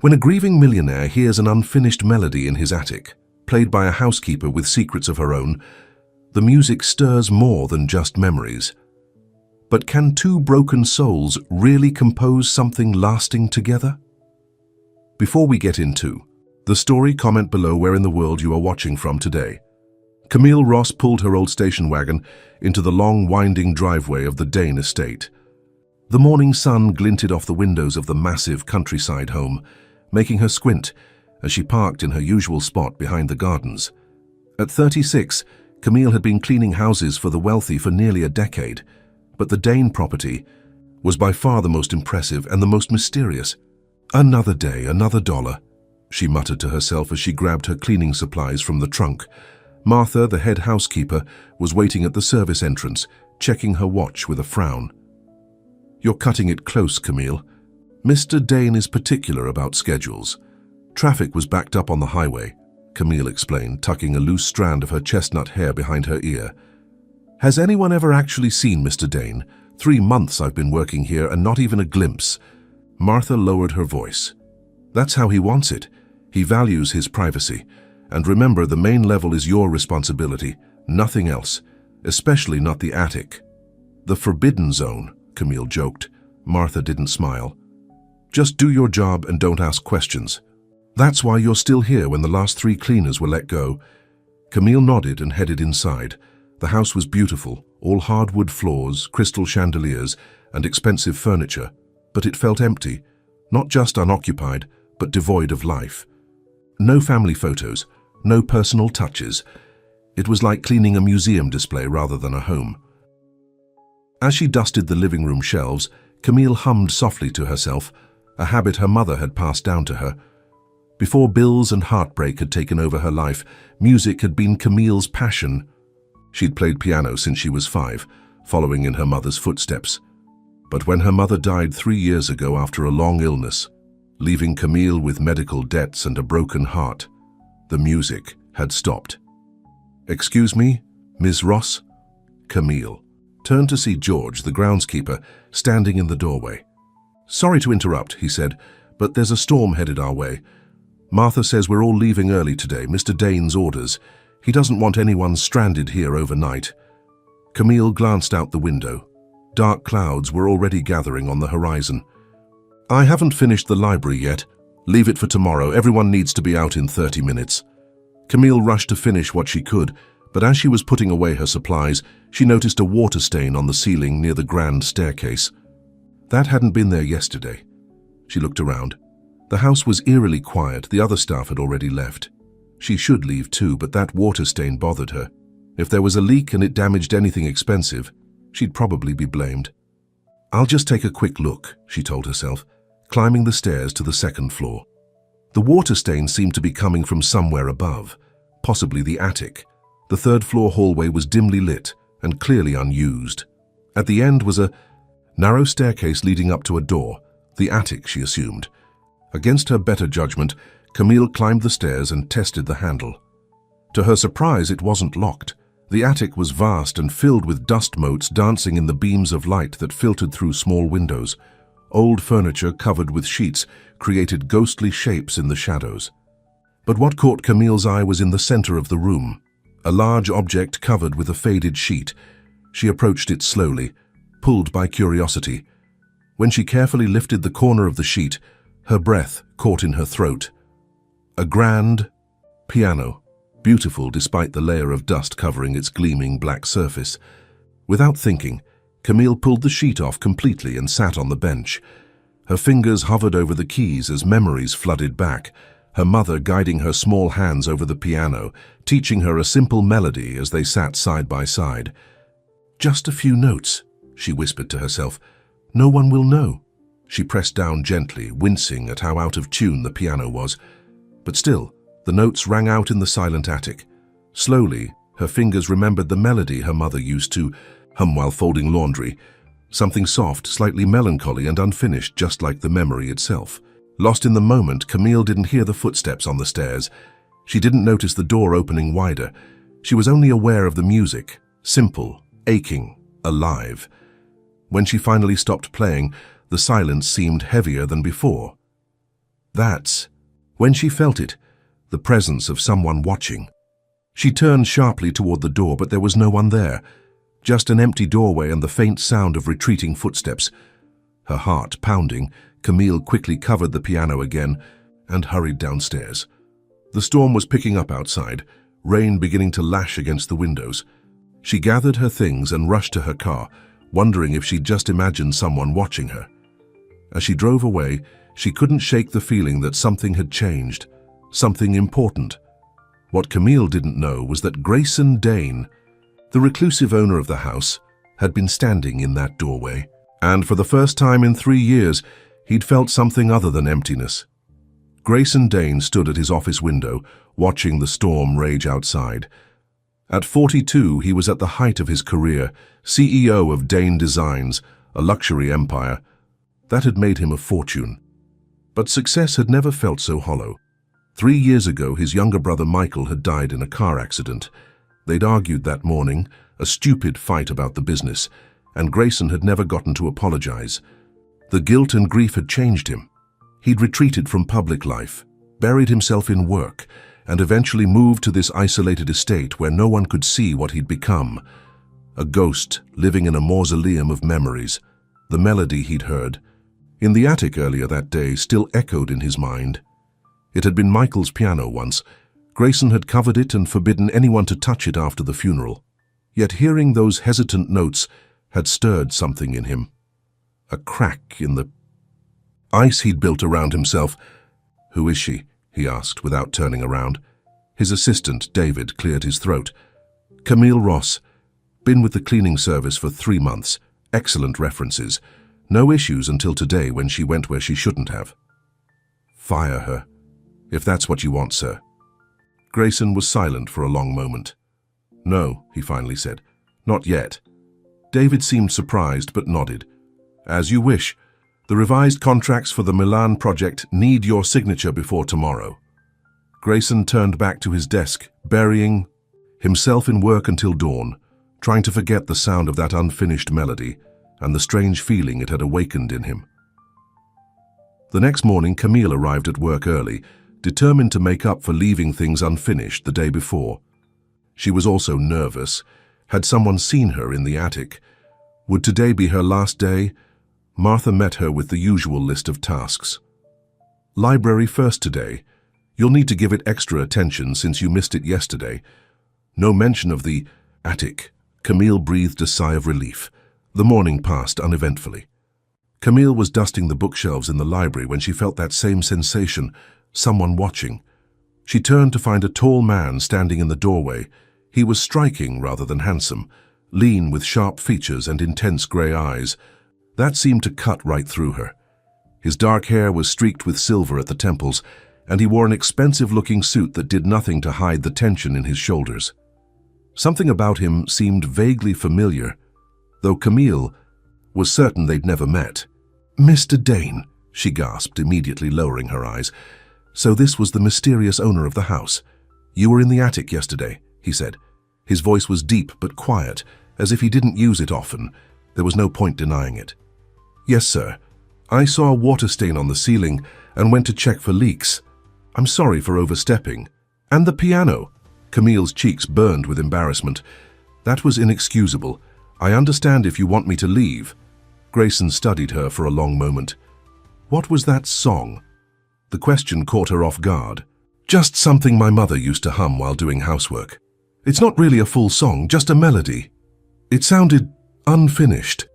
When a grieving millionaire hears an unfinished melody in his attic, played by a housekeeper with secrets of her own, the music stirs more than just memories. But can two broken souls really compose something lasting together? Before we get into the story, comment below where in the world you are watching from today. Camille Ross pulled her old station wagon into the long, winding driveway of the Dane estate. The morning sun glinted off the windows of the massive countryside home, making her squint as she parked in her usual spot behind the gardens. At 36, Camille had been cleaning houses for the wealthy for nearly a decade, but the Dane property was by far the most impressive and the most mysterious. "Another day, another dollar," she muttered to herself as she grabbed her cleaning supplies from the trunk. Martha, the head housekeeper, was waiting at the service entrance, checking her watch with a frown. "You're cutting it close, Camille. Mr. Dane is particular about schedules." Traffic was backed up on the highway, Camille explained, tucking a loose strand of her chestnut hair behind her ear. "Has anyone ever actually seen Mr. Dane? 3 months I've been working here and not even a glimpse." Martha lowered her voice. "That's how he wants it. He values his privacy. And remember, the main level is your responsibility, nothing else, especially not the attic." "The forbidden zone," Camille joked. Martha didn't smile. "Just do your job and don't ask questions. That's why you're still here when the last 3 cleaners were let go." Camille nodded and headed inside. The house was beautiful, all hardwood floors, crystal chandeliers, and expensive furniture, but it felt empty, not just unoccupied, but devoid of life. No family photos, no personal touches. It was like cleaning a museum display rather than a home. As she dusted the living room shelves, Camille hummed softly to herself, a habit her mother had passed down to her. Before bills and heartbreak had taken over her life, music had been Camille's passion. She'd played piano since she was 5, following in her mother's footsteps. But when her mother died 3 years ago after a long illness, leaving Camille with medical debts and a broken heart, the music had stopped. "Excuse me, Ms. Ross?" Camille turned to see George, the groundskeeper, standing in the doorway. "Sorry to interrupt," he said, "but there's a storm headed our way. Martha says we're all leaving early today, Mr. Dane's orders. He doesn't want anyone stranded here overnight." Camille glanced out the window. Dark clouds were already gathering on the horizon. "I haven't finished the library yet. Leave it for tomorrow. Everyone needs to be out in 30 minutes. Camille rushed to finish what she could, but as she was putting away her supplies, she noticed a water stain on the ceiling near the grand staircase. That hadn't been there yesterday. She looked around. The house was eerily quiet. The other staff had already left. She should leave too, but that water stain bothered her. If there was a leak and it damaged anything expensive, she'd probably be blamed. "I'll just take a quick look," she told herself, climbing the stairs to the 2nd floor. The water stain seemed to be coming from somewhere above, possibly the attic. The 3rd floor hallway was dimly lit and clearly unused. At the end was a narrow staircase leading up to a door, the attic, she assumed. Against her better judgment, Camille climbed the stairs and tested the handle. To her surprise, it wasn't locked. The attic was vast and filled with dust motes dancing in the beams of light that filtered through small windows. Old furniture covered with sheets created ghostly shapes in the shadows. But what caught Camille's eye was in the center of the room, a large object covered with a faded sheet. She approached it slowly, pulled by curiosity. When she carefully lifted the corner of the sheet, her breath caught in her throat. A grand piano, beautiful despite the layer of dust covering its gleaming black surface. Without thinking, Camille pulled the sheet off completely and sat on the bench. Her fingers hovered over the keys as memories flooded back, her mother guiding her small hands over the piano, teaching her a simple melody as they sat side by side. "Just a few notes," she whispered to herself. "No one will know." She pressed down gently, wincing at how out of tune the piano was. But still, the notes rang out in the silent attic. Slowly, her fingers remembered the melody her mother used to hum while folding laundry. Something soft, slightly melancholy and unfinished, just like the memory itself. Lost in the moment, Camille didn't hear the footsteps on the stairs. She didn't notice the door opening wider. She was only aware of the music, simple, aching, alive. When she finally stopped playing, the silence seemed heavier than before. That's when she felt it, the presence of someone watching. She turned sharply toward the door, but there was no one there, just an empty doorway and the faint sound of retreating footsteps. Her heart pounding, Camille quickly covered the piano again and hurried downstairs. The storm was picking up outside, rain beginning to lash against the windows. She gathered her things and rushed to her car, wondering if she'd just imagined someone watching her. As she drove away, she couldn't shake the feeling that something had changed, something important. What Camille didn't know was that Grayson Dane, the reclusive owner of the house, had been standing in that doorway. And for the first time in 3 years, he'd felt something other than emptiness. Grayson Dane stood at his office window, watching the storm rage outside. At 42, he was at the height of his career, CEO of Dane Designs, a luxury empire. That had made him a fortune. But success had never felt so hollow. 3 years ago, his younger brother Michael had died in a car accident. They'd argued that morning, a stupid fight about the business, and Grayson had never gotten to apologize. The guilt and grief had changed him. He'd retreated from public life, buried himself in work, and eventually moved to this isolated estate where no one could see what he'd become. A ghost living in a mausoleum of memories. The melody he'd heard in the attic earlier that day still echoed in his mind. It had been Michael's piano once. Grayson had covered it and forbidden anyone to touch it after the funeral. Yet hearing those hesitant notes had stirred something in him. A crack in the ice he'd built around himself. "Who is she?" he asked without turning around. His assistant, David, cleared his throat. "Camille Ross. Been with the cleaning service for 3 months. Excellent references. No issues until today when she went where she shouldn't have." "Fire her, if that's what you want, sir." Grayson was silent for a long moment. "No," he finally said. "Not yet." David seemed surprised but nodded. "As you wish. The revised contracts for the Milan project need your signature before tomorrow." Grayson turned back to his desk, burying himself in work until dawn, trying to forget the sound of that unfinished melody and the strange feeling it had awakened in him. The next morning, Camille arrived at work early, determined to make up for leaving things unfinished the day before. She was also nervous. Had someone seen her in the attic? Would today be her last day? Martha met her with the usual list of tasks. "Library first today. You'll need to give it extra attention since you missed it yesterday." No mention of the attic. Camille breathed a sigh of relief. The morning passed uneventfully. Camille was dusting the bookshelves in the library when she felt that same sensation, someone watching. She turned to find a tall man standing in the doorway. He was striking rather than handsome, lean with sharp features and intense grey eyes. That seemed to cut right through her. His dark hair was streaked with silver at the temples, and he wore an expensive-looking suit that did nothing to hide the tension in his shoulders. Something about him seemed vaguely familiar, though Camille was certain they'd never met. "Mr. Dane," she gasped, immediately lowering her eyes. "So this was the mysterious owner of the house. You were in the attic yesterday," he said. His voice was deep but quiet, as if he didn't use it often. There was no point denying it. "Yes, sir. I saw a water stain on the ceiling and went to check for leaks. I'm sorry for overstepping. And the piano." Camille's cheeks burned with embarrassment. "That was inexcusable. I understand if you want me to leave." Grayson studied her for a long moment. "What was that song?" The question caught her off guard. "Just something my mother used to hum while doing housework. It's not really a full song, just a melody. It sounded unfinished."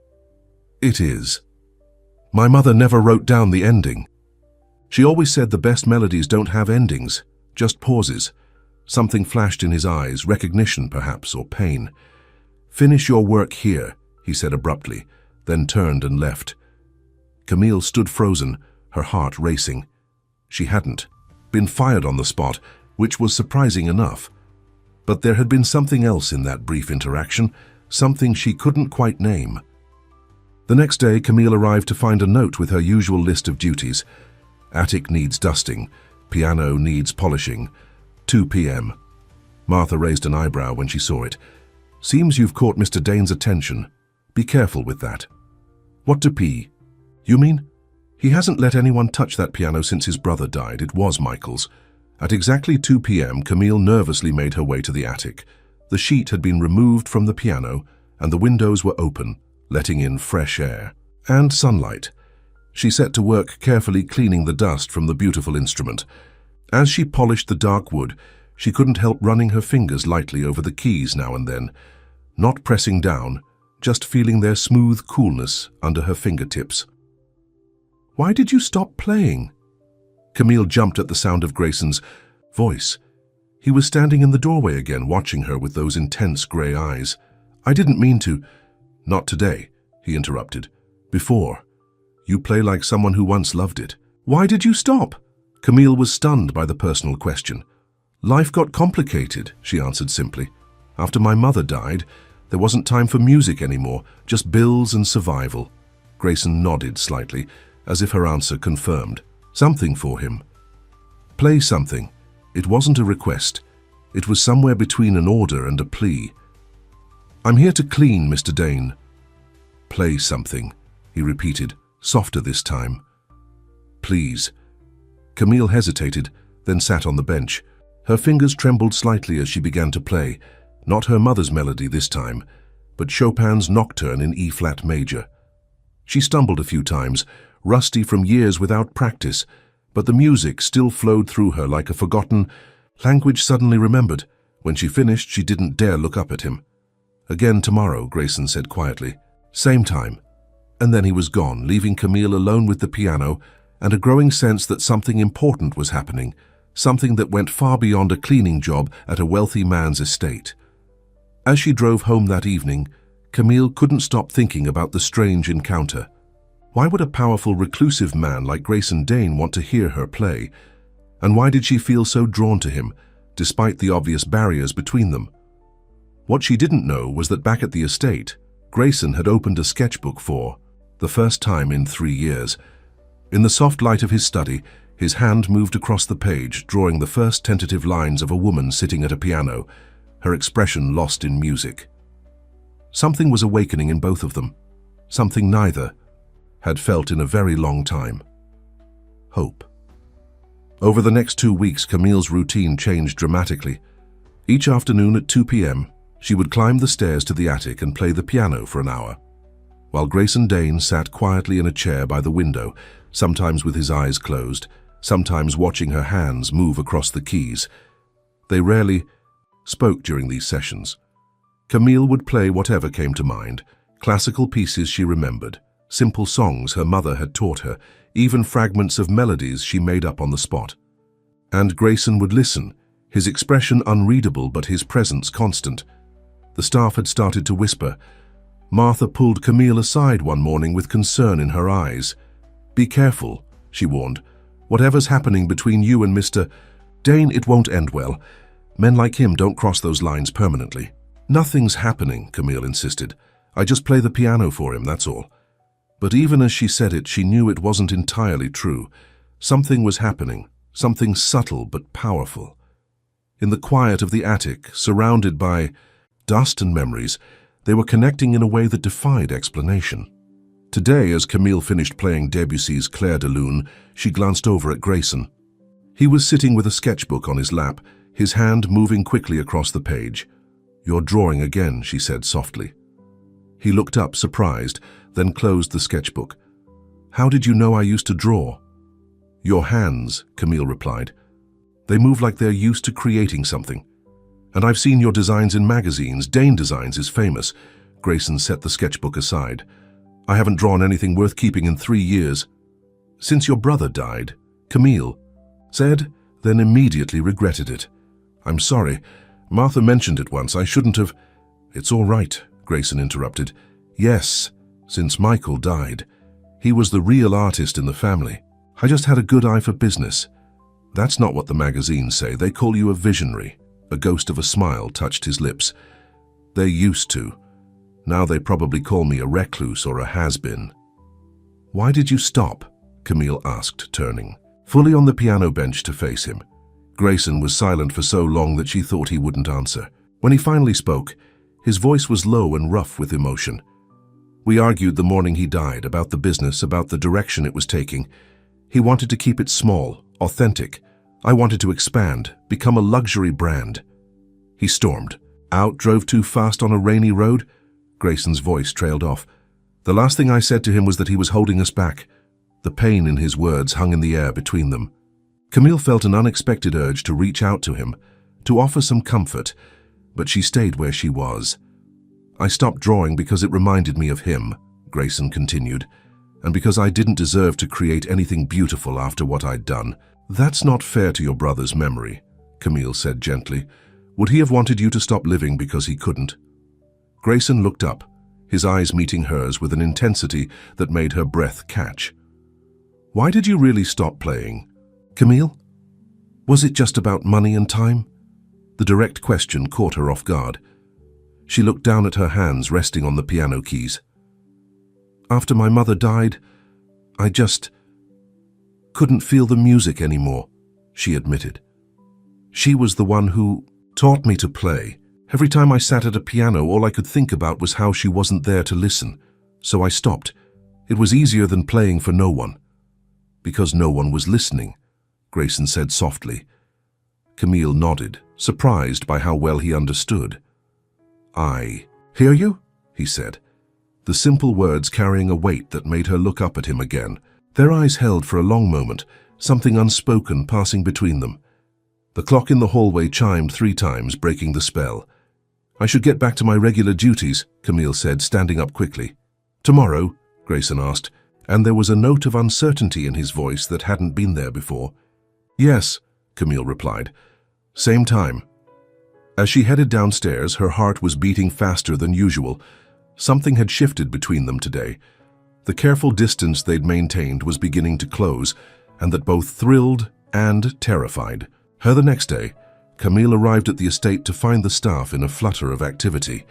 "It is. My mother never wrote down the ending. She always said the best melodies don't have endings, just pauses." Something flashed in his eyes, recognition perhaps, or pain. "Finish your work here," he said abruptly, then turned and left. Camille stood frozen, her heart racing. She hadn't been fired on the spot, which was surprising enough. But there had been something else in that brief interaction, something she couldn't quite name. The next day, Camille arrived to find a note with her usual list of duties. Attic needs dusting, piano needs polishing, 2 p.m. Martha raised an eyebrow when she saw it. "Seems you've caught Mr. Dane's attention. Be careful with that." "What to P? You mean?" He hasn't let anyone touch that piano since his brother died. It was Michael's. At exactly 2 p.m., Camille nervously made her way to the attic. The sheet had been removed from the piano, and the windows were open, letting in fresh air and sunlight. She set to work carefully cleaning the dust from the beautiful instrument. As she polished the dark wood, she couldn't help running her fingers lightly over the keys now and then, not pressing down, just feeling their smooth coolness under her fingertips. "Why did you stop playing?" Camille jumped at the sound of Grayson's voice. He was standing in the doorway again, watching her with those intense grey eyes. "I didn't mean to." "Not today," he interrupted. "Before. You play like someone who once loved it." "Why did you stop?" Camille was stunned by the personal question. "Life got complicated," she answered simply. "After my mother died, there wasn't time for music anymore, just bills and survival." Grayson nodded slightly, as if her answer confirmed something for him. Play something. It wasn't a request. It was somewhere between an order and a plea. "I'm here to clean, Mr. Dane." "Play something," he repeated, softer this time. "Please." Camille hesitated, then sat on the bench. Her fingers trembled slightly as she began to play, not her mother's melody this time, but Chopin's Nocturne in E-flat major. She stumbled a few times, rusty from years without practice, but the music still flowed through her like a forgotten language suddenly remembered. When she finished, she didn't dare look up at him. "Again tomorrow," Grayson said quietly. "Same time." And then he was gone, leaving Camille alone with the piano and a growing sense that something important was happening, something that went far beyond a cleaning job at a wealthy man's estate. As she drove home that evening, Camille couldn't stop thinking about the strange encounter. Why would a powerful, reclusive man like Grayson Dane want to hear her play? And why did she feel so drawn to him, despite the obvious barriers between them? What she didn't know was that back at the estate, Grayson had opened a sketchbook for the first time in 3 years. In the soft light of his study, his hand moved across the page, drawing the first tentative lines of a woman sitting at a piano, her expression lost in music. Something was awakening in both of them, something neither had felt in a very long time. Hope. Over the next 2 weeks, Camille's routine changed dramatically. Each afternoon at 2 p.m., she would climb the stairs to the attic and play the piano for an hour, while Grayson Dane sat quietly in a chair by the window, sometimes with his eyes closed, sometimes watching her hands move across the keys. They rarely spoke during these sessions. Camille would play whatever came to mind, classical pieces she remembered, simple songs her mother had taught her, even fragments of melodies she made up on the spot. And Grayson would listen, his expression unreadable but his presence constant. The staff had started to whisper. Martha pulled Camille aside one morning with concern in her eyes. "Be careful," she warned. "Whatever's happening between you and Mr. Dane, it won't end well. Men like him don't cross those lines permanently." "Nothing's happening," Camille insisted. "I just play the piano for him, that's all." But even as she said it, she knew it wasn't entirely true. Something was happening, something subtle but powerful. In the quiet of the attic, surrounded by dust and memories, they were connecting in a way that defied explanation. Today, as Camille finished playing Debussy's Clair de Lune, she glanced over at Grayson. He was sitting with a sketchbook on his lap, his hand moving quickly across the page. "You're drawing again," she said softly. He looked up, surprised, then closed the sketchbook. "How did you know I used to draw?" "Your hands," Camille replied. "They move like they're used to creating something. And I've seen your designs in magazines. Dane Designs is famous." Grayson set the sketchbook aside. "I haven't drawn anything worth keeping in 3 years." "Since your brother died," Camille said, then immediately regretted it. "I'm sorry. Martha mentioned it once. I shouldn't have." "It's all right," Grayson interrupted. "Yes, since Michael died. He was the real artist in the family. I just had a good eye for business. That's not what the magazines say. They call you a visionary." A ghost of a smile touched his lips. "They used to. Now they probably call me a recluse or a has-been." "Why did you stop?" Camille asked, turning, fully on the piano bench to face him. Grayson was silent for so long that she thought he wouldn't answer. When he finally spoke, his voice was low and rough with emotion. We argued the morning he died about the business, about the direction it was taking. He wanted to keep it small, authentic. I wanted to expand, become a luxury brand. He stormed. Out, drove too fast on a rainy road? Grayson's voice trailed off. The last thing I said to him was that he was holding us back. The pain in his words hung in the air between them. Camille felt an unexpected urge to reach out to him, to offer some comfort, but she stayed where she was. I stopped drawing because it reminded me of him, Grayson continued, and because I didn't deserve to create anything beautiful after what I'd done. That's not fair to your brother's memory, Camille said gently. Would he have wanted you to stop living because he couldn't? Grayson looked up, his eyes meeting hers with an intensity that made her breath catch. Why did you really stop playing, Camille? Was it just about money and time? The direct question caught her off guard. She looked down at her hands resting on the piano keys. After my mother died, I just couldn't feel the music anymore, she admitted. She was the one who taught me to play. Every time I sat at a piano, all I could think about was how she wasn't there to listen. So I stopped. It was easier than playing for no one. Because no one was listening, Grayson said softly. Camille nodded, surprised by how well he understood. I hear you, he said, the simple words carrying a weight that made her look up at him again. Their eyes held for a long moment, something unspoken passing between them. The clock in the hallway chimed 3 times, breaking the spell. I should get back to my regular duties, Camille said, standing up quickly. Tomorrow? Grayson asked, and there was a note of uncertainty in his voice that hadn't been there before. Yes, Camille replied. Same time. As she headed downstairs, her heart was beating faster than usual. Something had shifted between them today. The careful distance they'd maintained was beginning to close, and that both thrilled and terrified her. The next day, Camille arrived at the estate to find the staff in a flutter of activity.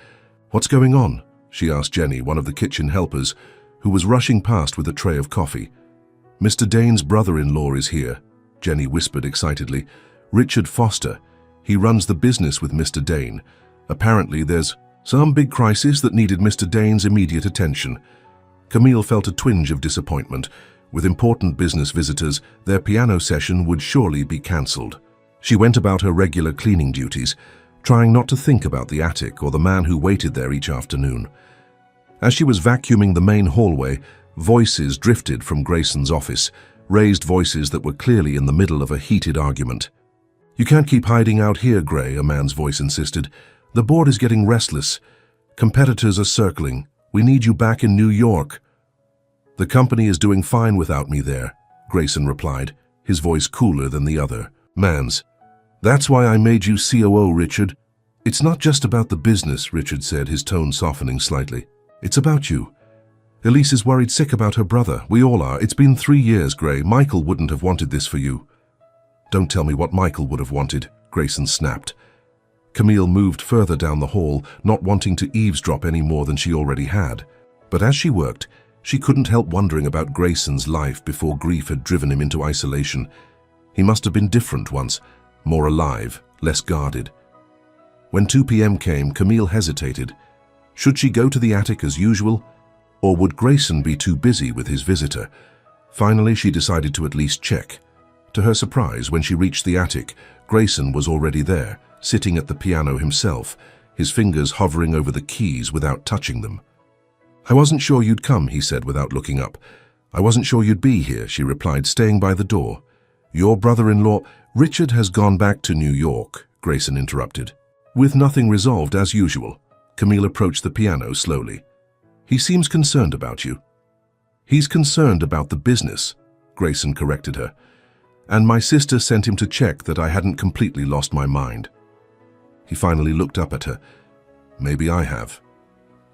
What's going on? She asked Jenny, one of the kitchen helpers, who was rushing past with a tray of coffee. Mr. Dane's brother-in-law is here, Jenny whispered excitedly. Richard Foster. He runs the business with Mr. Dane. Apparently there's some big crisis that needed Mr. Dane's immediate attention. Camille felt a twinge of disappointment. With important business visitors, their piano session would surely be cancelled. She went about her regular cleaning duties, trying not to think about the attic or the man who waited there each afternoon. As she was vacuuming the main hallway, voices drifted from Grayson's office, raised voices that were clearly in the middle of a heated argument. You can't keep hiding out here, Gray, a man's voice insisted. The board is getting restless. Competitors are circling. We need you back in New York. The company is doing fine without me there, Grayson replied, his voice cooler than the other. Man's. That's why I made you COO, Richard. It's not just about the business, Richard said, his tone softening slightly. It's about you. Elise is worried sick about her brother. We all are. It's been 3 years, Gray. Michael wouldn't have wanted this for you. Don't tell me what Michael would have wanted, Grayson snapped. Camille moved further down the hall, not wanting to eavesdrop any more than she already had. But as she worked, she couldn't help wondering about Grayson's life before grief had driven him into isolation. He must have been different once, more alive, less guarded. When 2 p.m. came, Camille hesitated. Should she go to the attic as usual, or would Grayson be too busy with his visitor? Finally, she decided to at least check. To her surprise, when she reached the attic, Grayson was already there, sitting at the piano himself, his fingers hovering over the keys without touching them. I wasn't sure you'd come, he said without looking up. I wasn't sure you'd be here, she replied, staying by the door. Your brother-in-law, Richard, has gone back to New York, Grayson interrupted. With nothing resolved as usual, Camille approached the piano slowly. He seems concerned about you. He's concerned about the business, Grayson corrected her. And my sister sent him to check that I hadn't completely lost my mind. He finally looked up at her. Maybe I have.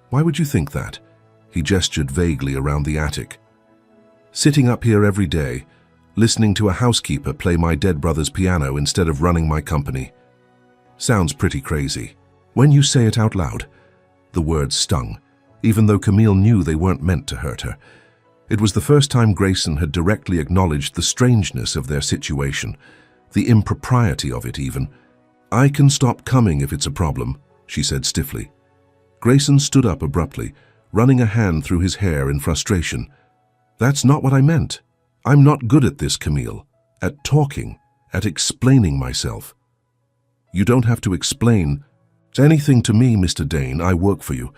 Why would you think that? He gestured vaguely around the attic. Sitting up here every day, listening to a housekeeper play my dead brother's piano instead of running my company. Sounds pretty crazy. When you say it out loud, the words stung, even though Camille knew they weren't meant to hurt her. It was the first time Grayson had directly acknowledged the strangeness of their situation, the impropriety of it even. I can stop coming if it's a problem, she said stiffly. Grayson stood up abruptly, running a hand through his hair in frustration. "That's not what I meant. I'm not good at this, Camille. At talking, at explaining myself." "You don't have to explain anything to me, Mr. Dane. I work for you.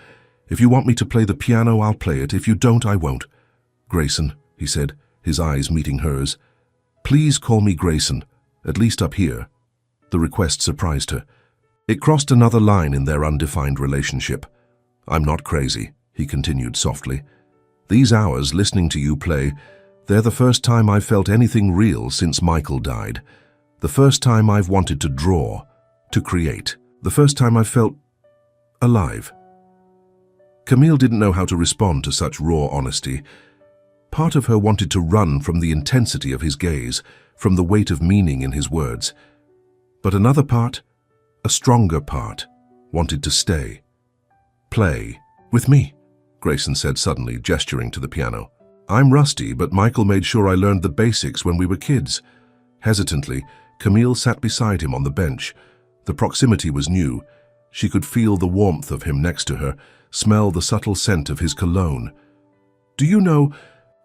If you want me to play the piano, I'll play it. If you don't, I won't." "Grayson," he said, his eyes meeting hers. "Please call me Grayson, at least up here." The request surprised her. It crossed another line in their undefined relationship. "I'm not crazy," he continued softly. "These hours listening to you play, they're the first time I've felt anything real since Michael died. The first time I've wanted to draw, to create. The first time I've felt alive." Camille didn't know how to respond to such raw honesty. Part of her wanted to run from the intensity of his gaze, from the weight of meaning in his words. But another part, a stronger part, wanted to stay. "Play with me," Grayson said suddenly, gesturing to the piano. "I'm rusty, but Michael made sure I learned the basics when we were kids." Hesitantly, Camille sat beside him on the bench. The proximity was new. She could feel the warmth of him next to her, smell the subtle scent of his cologne. "Do you know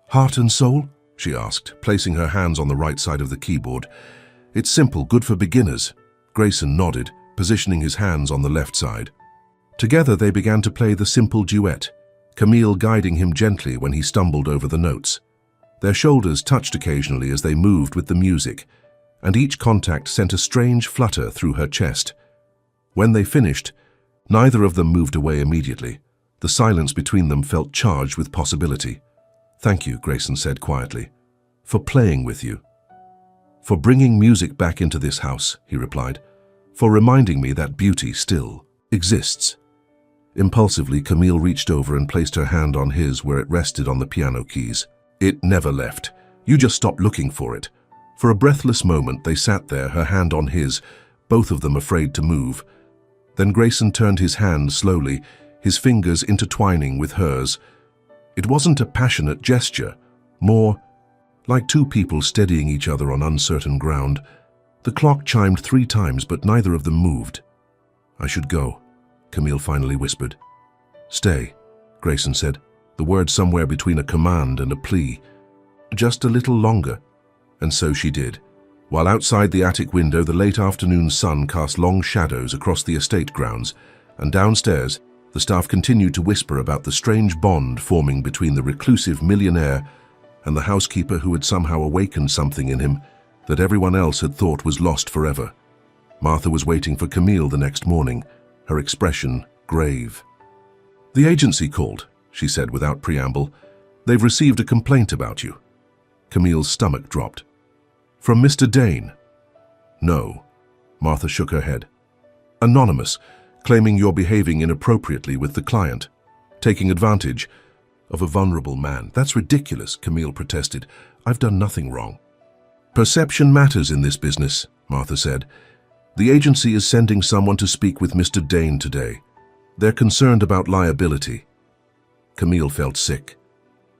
Heart and Soul?" she asked, placing her hands on the right side of the keyboard. "It's simple, good for beginners." Grayson nodded, positioning his hands on the left side. Together they began to play the simple duet, Camille guiding him gently when he stumbled over the notes. Their shoulders touched occasionally as they moved with the music, and each contact sent a strange flutter through her chest. When they finished, neither of them moved away immediately. The silence between them felt charged with possibility. "Thank you," Grayson said quietly. "For playing with you. For bringing music back into this house," he replied. "For reminding me that beauty still exists." Impulsively, Camille reached over and placed her hand on his where it rested on the piano keys. "It never left. You just stopped looking for it." For a breathless moment, they sat there, her hand on his, both of them afraid to move. Then Grayson turned his hand slowly, his fingers intertwining with hers. It wasn't a passionate gesture, more like two people steadying each other on uncertain ground. The clock chimed 3 times, but neither of them moved. "I should go," Camille finally whispered. "Stay," Grayson said, the word somewhere between a command and a plea. "Just a little longer." And so she did. While outside the attic window, the late afternoon sun cast long shadows across the estate grounds, and downstairs, the staff continued to whisper about the strange bond forming between the reclusive millionaire and the housekeeper who had somehow awakened something in him that everyone else had thought was lost forever. Martha was waiting for Camille the next morning, her expression grave. "The agency called," she said without preamble. "They've received a complaint about you." Camille's stomach dropped. "From Mr. Dane?" "No." Martha shook her head. "Anonymous, claiming you're behaving inappropriately with the client, taking advantage of a vulnerable man." "That's ridiculous," Camille protested. "I've done nothing wrong." "Perception matters in this business," Martha said. "The agency is sending someone to speak with Mr. Dane today. They're concerned about liability." Camille felt sick.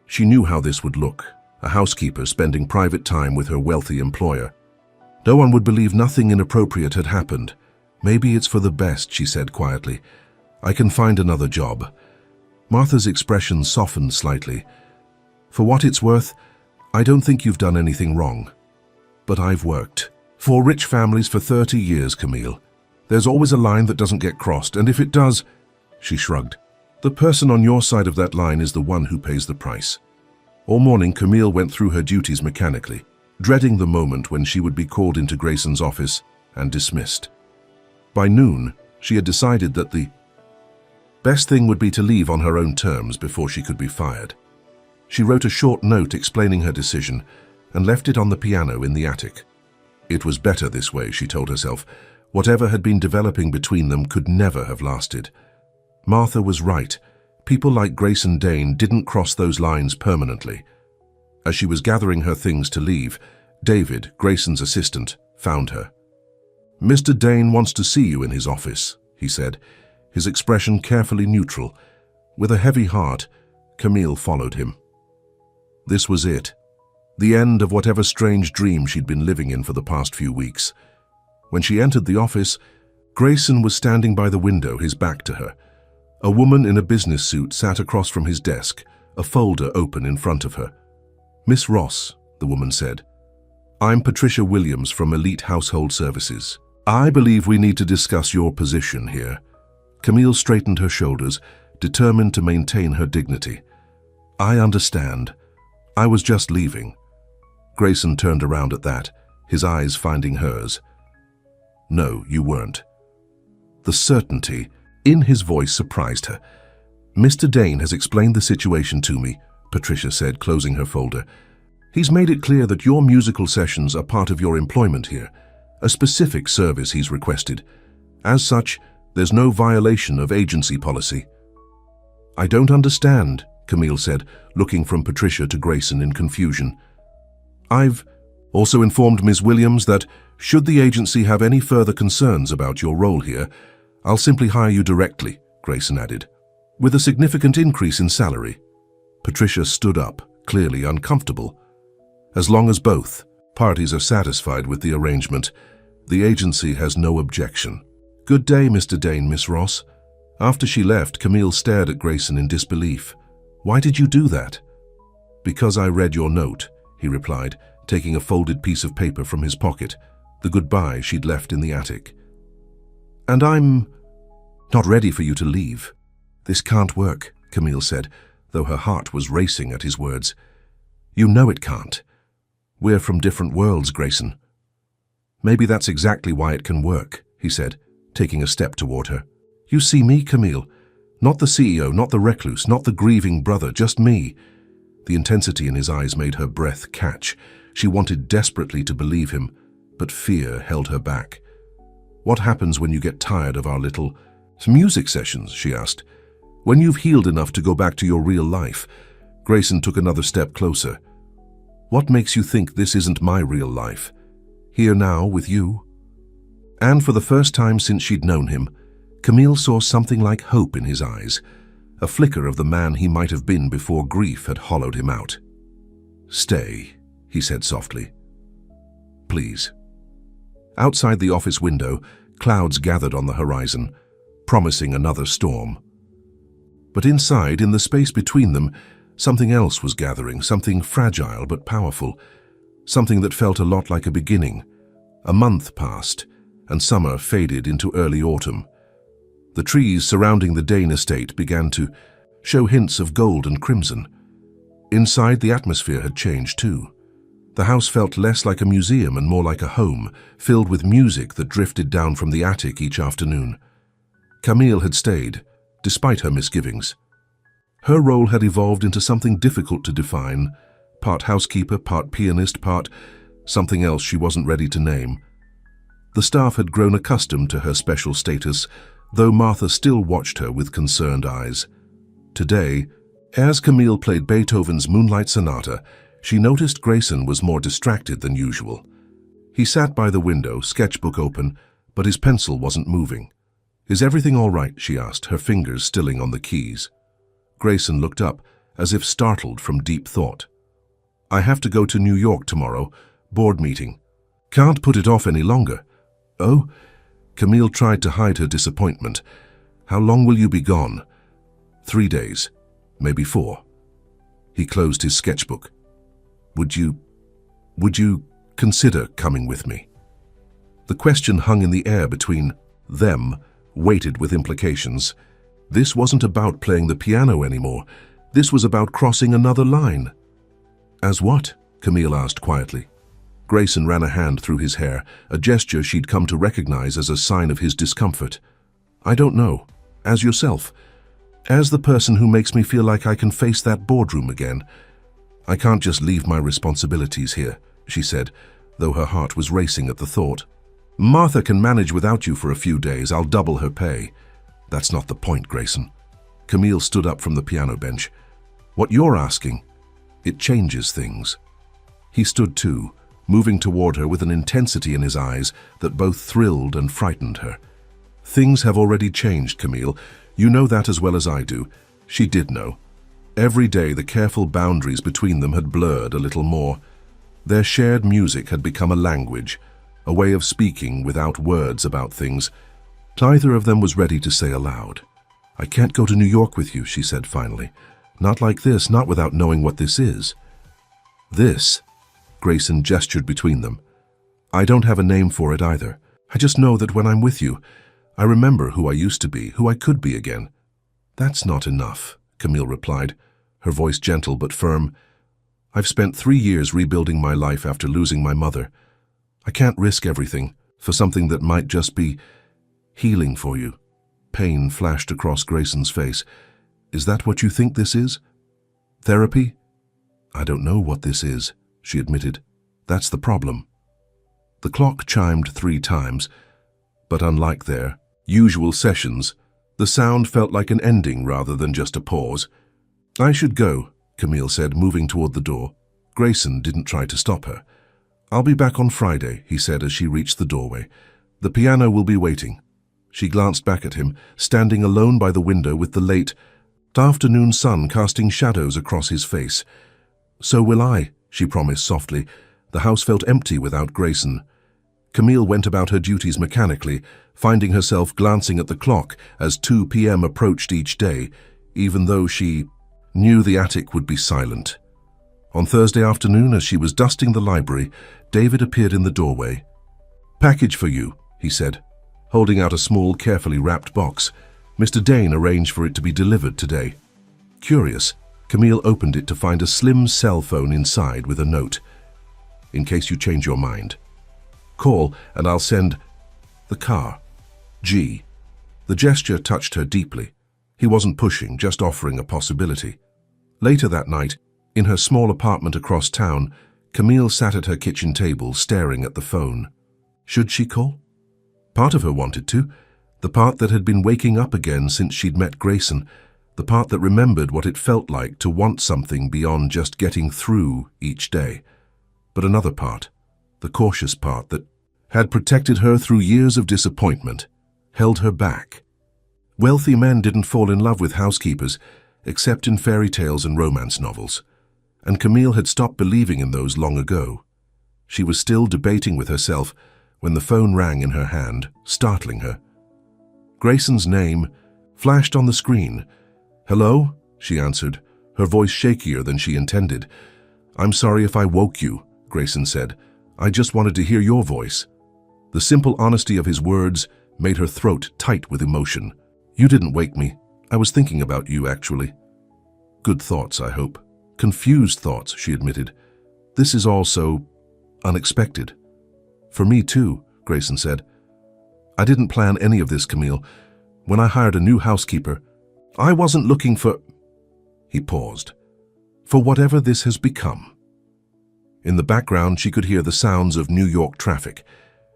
She knew how this would look, a housekeeper spending private time with her wealthy employer. No one would believe nothing inappropriate had happened. "Maybe it's for the best," she said quietly. "I can find another job." Martha's expression softened slightly. "For what it's worth, I don't think you've done anything wrong. But I've worked for rich families for 30 years, Camille. There's always a line that doesn't get crossed, and if it does," she shrugged, "the person on your side of that line is the one who pays the price." All morning, Camille went through her duties mechanically, dreading the moment when she would be called into Grayson's office and dismissed. By noon, she had decided that the best thing would be to leave on her own terms before she could be fired. She wrote a short note explaining her decision and left it on the piano in the attic. It was better this way, she told herself. Whatever had been developing between them could never have lasted. Martha was right. People like Grayson Dane didn't cross those lines permanently. As she was gathering her things to leave, David, Grayson's assistant, found her. "Mr. Dane wants to see you in his office," he said, his expression carefully neutral. With a heavy heart, Camille followed him. This was it. The end of whatever strange dream she'd been living in for the past few weeks. When she entered the office, Grayson was standing by the window, his back to her. A woman in a business suit sat across from his desk, a folder open in front of her. "Miss Ross," the woman said, "I'm Patricia Williams from Elite Household Services. I believe we need to discuss your position here." Camille straightened her shoulders, determined to maintain her dignity. "I understand. I was just leaving." Grayson turned around at that, his eyes finding hers. "No, you weren't." The certainty in his voice surprised her. "Mr. Dane has explained the situation to me," Patricia said, closing her folder. "He's made it clear that your musical sessions are part of your employment here, a specific service he's requested. As such, there's no violation of agency policy." "I don't understand," Camille said, looking from Patricia to Grayson in confusion. "I've also informed Ms. Williams that, should the agency have any further concerns about your role here, I'll simply hire you directly," Grayson added, "with a significant increase in salary." Patricia stood up, clearly uncomfortable. "As long as both parties are satisfied with the arrangement, the agency has no objection." "Good day, Mr. Dane, Miss Ross." After she left, Camille stared at Grayson in disbelief. "Why did you do that?" "Because I read your note," he replied, taking a folded piece of paper from his pocket, the goodbye she'd left in the attic. "And I'm not ready for you to leave." "This can't work," Camille said, though her heart was racing at his words. "You know it can't. We're from different worlds, Grayson." "Maybe that's exactly why it can work," he said, taking a step toward her. "You see me, Camille. Not the CEO, not the recluse, not the grieving brother, just me." The intensity in his eyes made her breath catch. She wanted desperately to believe him, but fear held her back. "What happens when you get tired of our little music sessions?" she asked. "When you've healed enough to go back to your real life?" Grayson took another step closer. "What makes you think this isn't my real life? Here now with you?" And for the first time since she'd known him, Camille saw something like hope in his eyes, a flicker of the man he might have been before grief had hollowed him out. "Stay," he said softly. "Please." Outside the office window, clouds gathered on the horizon, promising another storm. But inside, in the space between them, something else was gathering, something fragile but powerful, something that felt a lot like a beginning. A month passed, and summer faded into early autumn. The trees surrounding the Dane estate began to show hints of gold and crimson. Inside, the atmosphere had changed too. The house felt less like a museum and more like a home, filled with music that drifted down from the attic each afternoon. Camille had stayed, despite her misgivings. Her role had evolved into something difficult to define, part housekeeper, part pianist, part something else she wasn't ready to name. The staff had grown accustomed to her special status, though Martha still watched her with concerned eyes. Today, as Camille played Beethoven's Moonlight Sonata, she noticed Grayson was more distracted than usual. He sat by the window, sketchbook open, but his pencil wasn't moving. "Is everything all right?" she asked, her fingers stilling on the keys. Grayson looked up, as if startled from deep thought. "I have to go to New York tomorrow, board meeting. Can't put it off any longer." "Oh?" Camille tried to hide her disappointment. "How long will you be gone?" 3 days, maybe 4. He closed his sketchbook. Would you consider coming with me?" The question hung in the air between them, weighted with implications. This wasn't about playing the piano anymore. This was about crossing another line. "As what?" Camille asked quietly. Grayson ran a hand through his hair, a gesture she'd come to recognize as a sign of his discomfort. "I don't know. As yourself. As the person who makes me feel like I can face that boardroom again. I can't just leave my responsibilities here," she said, though her heart was racing at the thought. "Martha can manage without you for a few days. I'll double her pay." "That's not the point, Grayson." Camille stood up from the piano bench. "What you're asking, it changes things." He stood too, moving toward her with an intensity in his eyes that both thrilled and frightened her. "Things have already changed, Camille. You know that as well as I do." She did know. Every day the careful boundaries between them had blurred a little more. Their shared music had become a language, a way of speaking without words about things. Neither of them was ready to say aloud, I can't go to New York with you, she said finally. Not like this, not without knowing what this is. This? Grayson gestured between them. I don't have a name for it either. I just know that when I'm with you, I remember who I used to be, who I could be again. That's not enough, Camille replied, her voice gentle but firm. I've spent 3 years rebuilding my life after losing my mother. I can't risk everything for something that might just be healing for you. Pain flashed across Grayson's face. Is that what you think this is? Therapy? I don't know what this is, she admitted. That's the problem. The clock chimed 3 times, but unlike their usual sessions, the sound felt like an ending rather than just a pause. I should go, Camille said, moving toward the door. Grayson didn't try to stop her. I'll be back on Friday, he said as she reached the doorway. The piano will be waiting. She glanced back at him, standing alone by the window with the late afternoon sun casting shadows across his face. So will I, she promised softly. The house felt empty without Grayson. Camille went about her duties mechanically, finding herself glancing at the clock as 2 p.m. approached each day, even though she knew the attic would be silent. On Thursday afternoon, as she was dusting the library, David appeared in the doorway. Package for you, he said, holding out a small, carefully wrapped box. Mr. Dane arranged for it to be delivered today. Curious, Camille opened it to find a slim cell phone inside with a note. In case you change your mind. Call and I'll send the car. G. The gesture touched her deeply. He wasn't pushing, just offering a possibility. Later that night, in her small apartment across town, Camille sat at her kitchen table staring at the phone. Should she call? Part of her wanted to. The part that had been waking up again since she'd met Grayson. The part that remembered what it felt like to want something beyond just getting through each day. But another part, the cautious part that had protected her through years of disappointment, held her back. Wealthy men didn't fall in love with housekeepers, except in fairy tales and romance novels. And Camille had stopped believing in those long ago. She was still debating with herself when the phone rang in her hand, startling her. Grayson's name flashed on the screen. Hello? She answered, her voice shakier than she intended. I'm sorry if I woke you, Grayson said. I just wanted to hear your voice. The simple honesty of his words made her throat tight with emotion. You didn't wake me. I was thinking about you, actually. Good thoughts, I hope. Confused thoughts, she admitted. This is all so unexpected. For me too, Grayson said. I didn't plan any of this, Camille. When I hired a new housekeeper, I wasn't looking for... He paused. For whatever this has become. In the background, she could hear the sounds of New York traffic.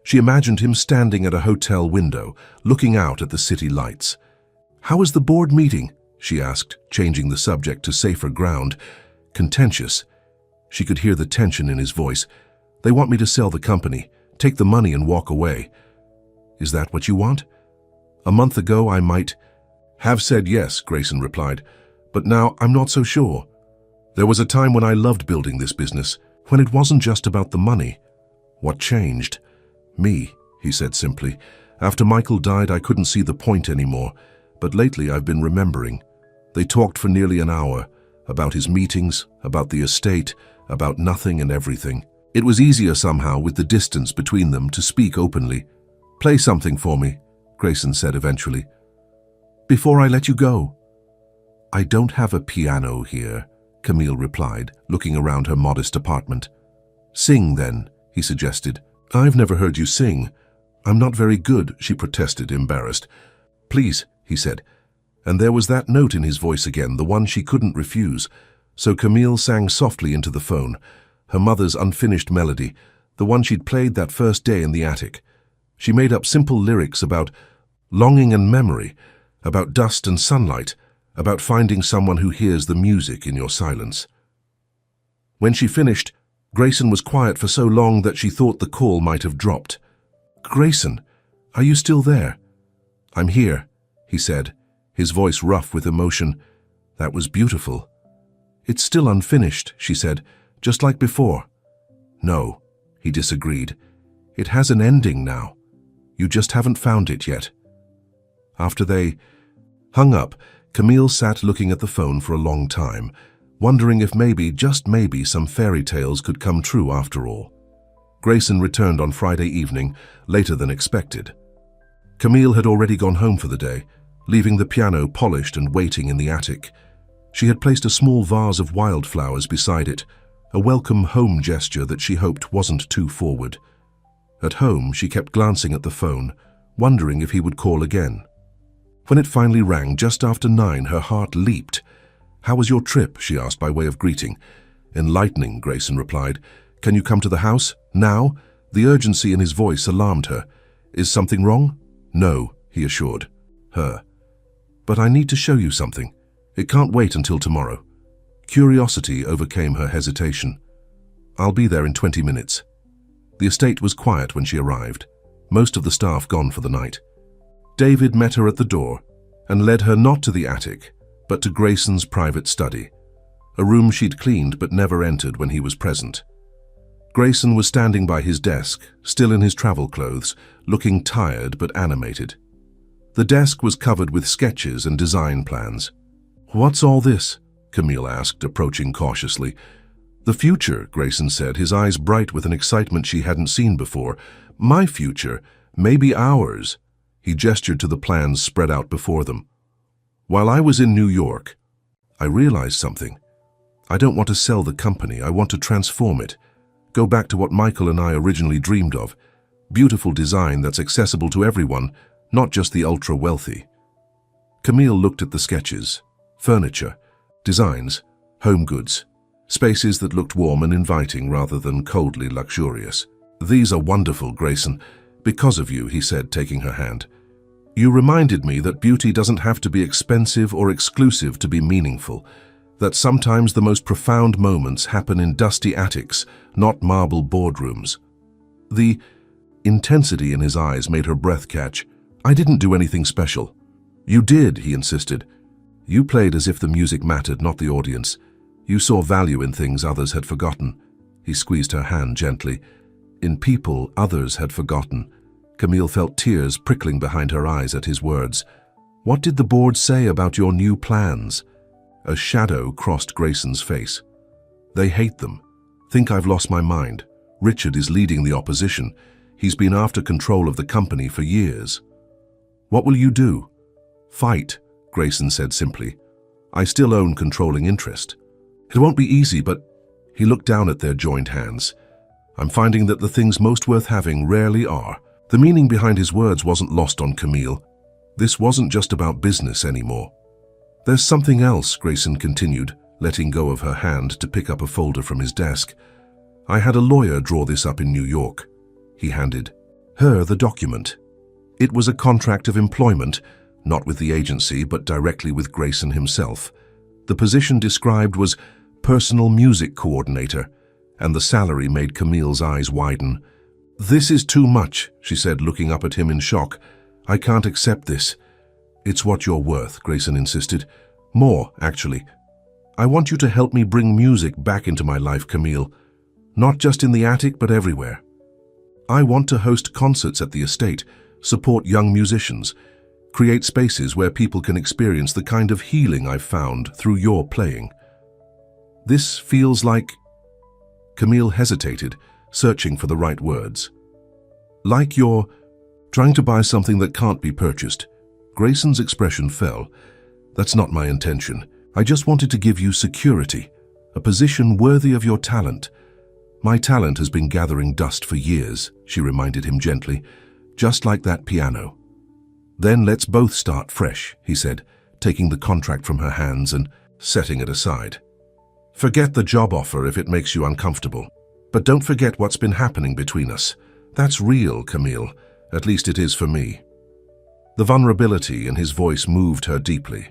She imagined him standing at a hotel window, looking out at the city lights. How is the board meeting? She asked, changing the subject to safer ground. Contentious. She could hear the tension in his voice. They want me to sell the company, take the money and walk away. Is that what you want? A month ago I might have said yes, Grayson replied, but now I'm not so sure. There was a time when I loved building this business, when it wasn't just about the money. What changed? Me, he said simply. After Michael died, I couldn't see the point anymore, but lately I've been remembering. They talked for nearly an hour, about his meetings, about the estate, about nothing and everything. It was easier somehow with the distance between them to speak openly. Play something for me, Grayson said eventually. Before I let you go. I don't have a piano here, Camille replied, looking around her modest apartment. Sing then, he suggested. I've never heard you sing. I'm not very good, she protested, embarrassed. Please, he said. And there was that note in his voice again, the one she couldn't refuse. So Camille sang softly into the phone, her mother's unfinished melody, the one she'd played that first day in the attic. She made up simple lyrics about longing and memory, about dust and sunlight, about finding someone who hears the music in your silence. When she finished, Grayson was quiet for so long that she thought the call might have dropped. Grayson, are you still there? I'm here, he said, his voice rough with emotion. That was beautiful. It's still unfinished, she said, just like before. No, he disagreed. It has an ending now. You just haven't found it yet. After they Hung up, Camille sat looking at the phone for a long time, wondering if maybe, just maybe, some fairy tales could come true after all. Grayson returned on Friday evening, later than expected. Camille had already gone home for the day, leaving the piano polished and waiting in the attic. She had placed a small vase of wildflowers beside it, a welcome home gesture that she hoped wasn't too forward. At home, she kept glancing at the phone, wondering if he would call again. When it finally rang just after 9, her heart leaped. "How was your trip?" she asked by way of greeting. "Enlightening," Grayson replied. "Can you come to the house? Now?" The urgency in his voice alarmed her. "Is something wrong?" "No," he assured her. "But I need to show you something. It can't wait until tomorrow." Curiosity overcame her hesitation. "I'll be there in 20 minutes. The estate was quiet when she arrived, most of the staff gone for the night. David met her at the door and led her not to the attic, but to Grayson's private study, a room she'd cleaned but never entered when he was present. Grayson was standing by his desk, still in his travel clothes, looking tired but animated. The desk was covered with sketches and design plans. "What's all this?" Camille asked, approaching cautiously. "The future," Grayson said, his eyes bright with an excitement she hadn't seen before. "My future, maybe ours." He gestured to the plans spread out before them. "While I was in New York, I realized something. I don't want to sell the company, I want to transform it. Go back to what Michael and I originally dreamed of. Beautiful design that's accessible to everyone, not just the ultra-wealthy." Camille looked at the sketches. Furniture, designs, home goods, spaces that looked warm and inviting rather than coldly luxurious. "These are wonderful, Grayson. Because of you," he said, taking her hand. "You reminded me that beauty doesn't have to be expensive or exclusive to be meaningful, that sometimes the most profound moments happen in dusty attics, not marble boardrooms." The intensity in his eyes made her breath catch. "I didn't do anything special." "You did," he insisted. "You played as if the music mattered, not the audience. You saw value in things others had forgotten." He squeezed her hand gently. "In people others had forgotten." Camille felt tears prickling behind her eyes at his words. "What did the board say about your new plans?" A shadow crossed Grayson's face. "They hate them. Think I've lost my mind. Richard is leading the opposition. He's been after control of the company for years." "What will you do?" "Fight," Grayson said simply. "I still own controlling interest. It won't be easy, but..." He looked down at their joined hands. "I'm finding that the things most worth having rarely are." The meaning behind his words wasn't lost on Camille. This wasn't just about business anymore. "There's something else," Grayson continued, letting go of her hand to pick up a folder from his desk. "I had a lawyer draw this up in New York." He handed her the document. It was a contract of employment, not with the agency, but directly with Grayson himself. The position described was personal music coordinator, and the salary made Camille's eyes widen. "This is too much," she said, looking up at him in shock. "I can't accept this." "It's what you're worth," Grayson insisted. "More, actually. I want you to help me bring music back into my life, Camille. Not just in the attic, but everywhere. I want to host concerts at the estate, support young musicians, create spaces where people can experience the kind of healing I've found through your playing. This feels like..." Camille hesitated, searching for the right words. "Like you're trying to buy something that can't be purchased." Grayson's expression fell. "That's not my intention. I just wanted to give you security, a position worthy of your talent. My talent has been gathering dust for years," she reminded him gently, "just like that piano." "Then let's both start fresh," he said, taking the contract from her hands and setting it aside. "Forget the job offer if it makes you uncomfortable. But don't forget what's been happening between us. That's real, Camille. At least it is for me." The vulnerability in his voice moved her deeply.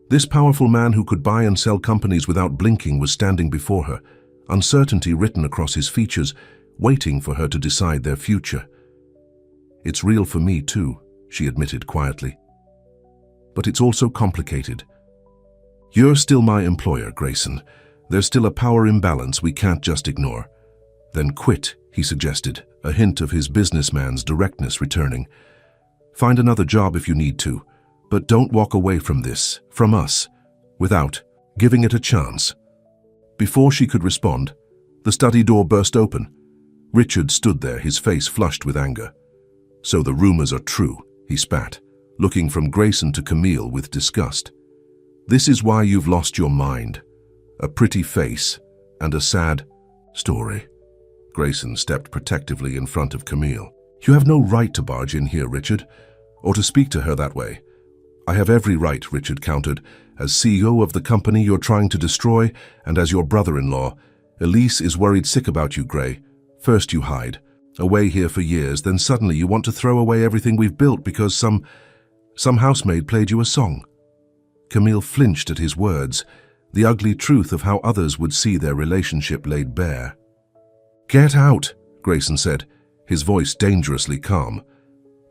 This powerful man who could buy and sell companies without blinking was standing before her, uncertainty written across his features, waiting for her to decide their future. "It's real for me too," she admitted quietly. "But it's also complicated. You're still my employer, Grayson. There's still a power imbalance we can't just ignore." "Then quit," he suggested, a hint of his businessman's directness returning. "Find another job if you need to, But don't walk away from this, from us, without giving it a chance." Before she could respond, the study door burst open. Richard stood there, his face flushed with anger. "So the rumors are true," he spat, looking from Grayson to Camille with disgust. "This is why you've lost your mind. A pretty face and a sad story." Grayson stepped protectively in front of Camille. "You have no right to barge in here, Richard, or to speak to her that way." "I have every right," Richard countered, "as CEO of the company you're trying to destroy, and as your brother-in-law. Elise is worried sick about you, Gray. First you hide, away here for years, then suddenly you want to throw away everything we've built because some housemaid played you a song." Camille flinched at his words, the ugly truth of how others would see their relationship laid bare. "Get out," Grayson said, his voice dangerously calm.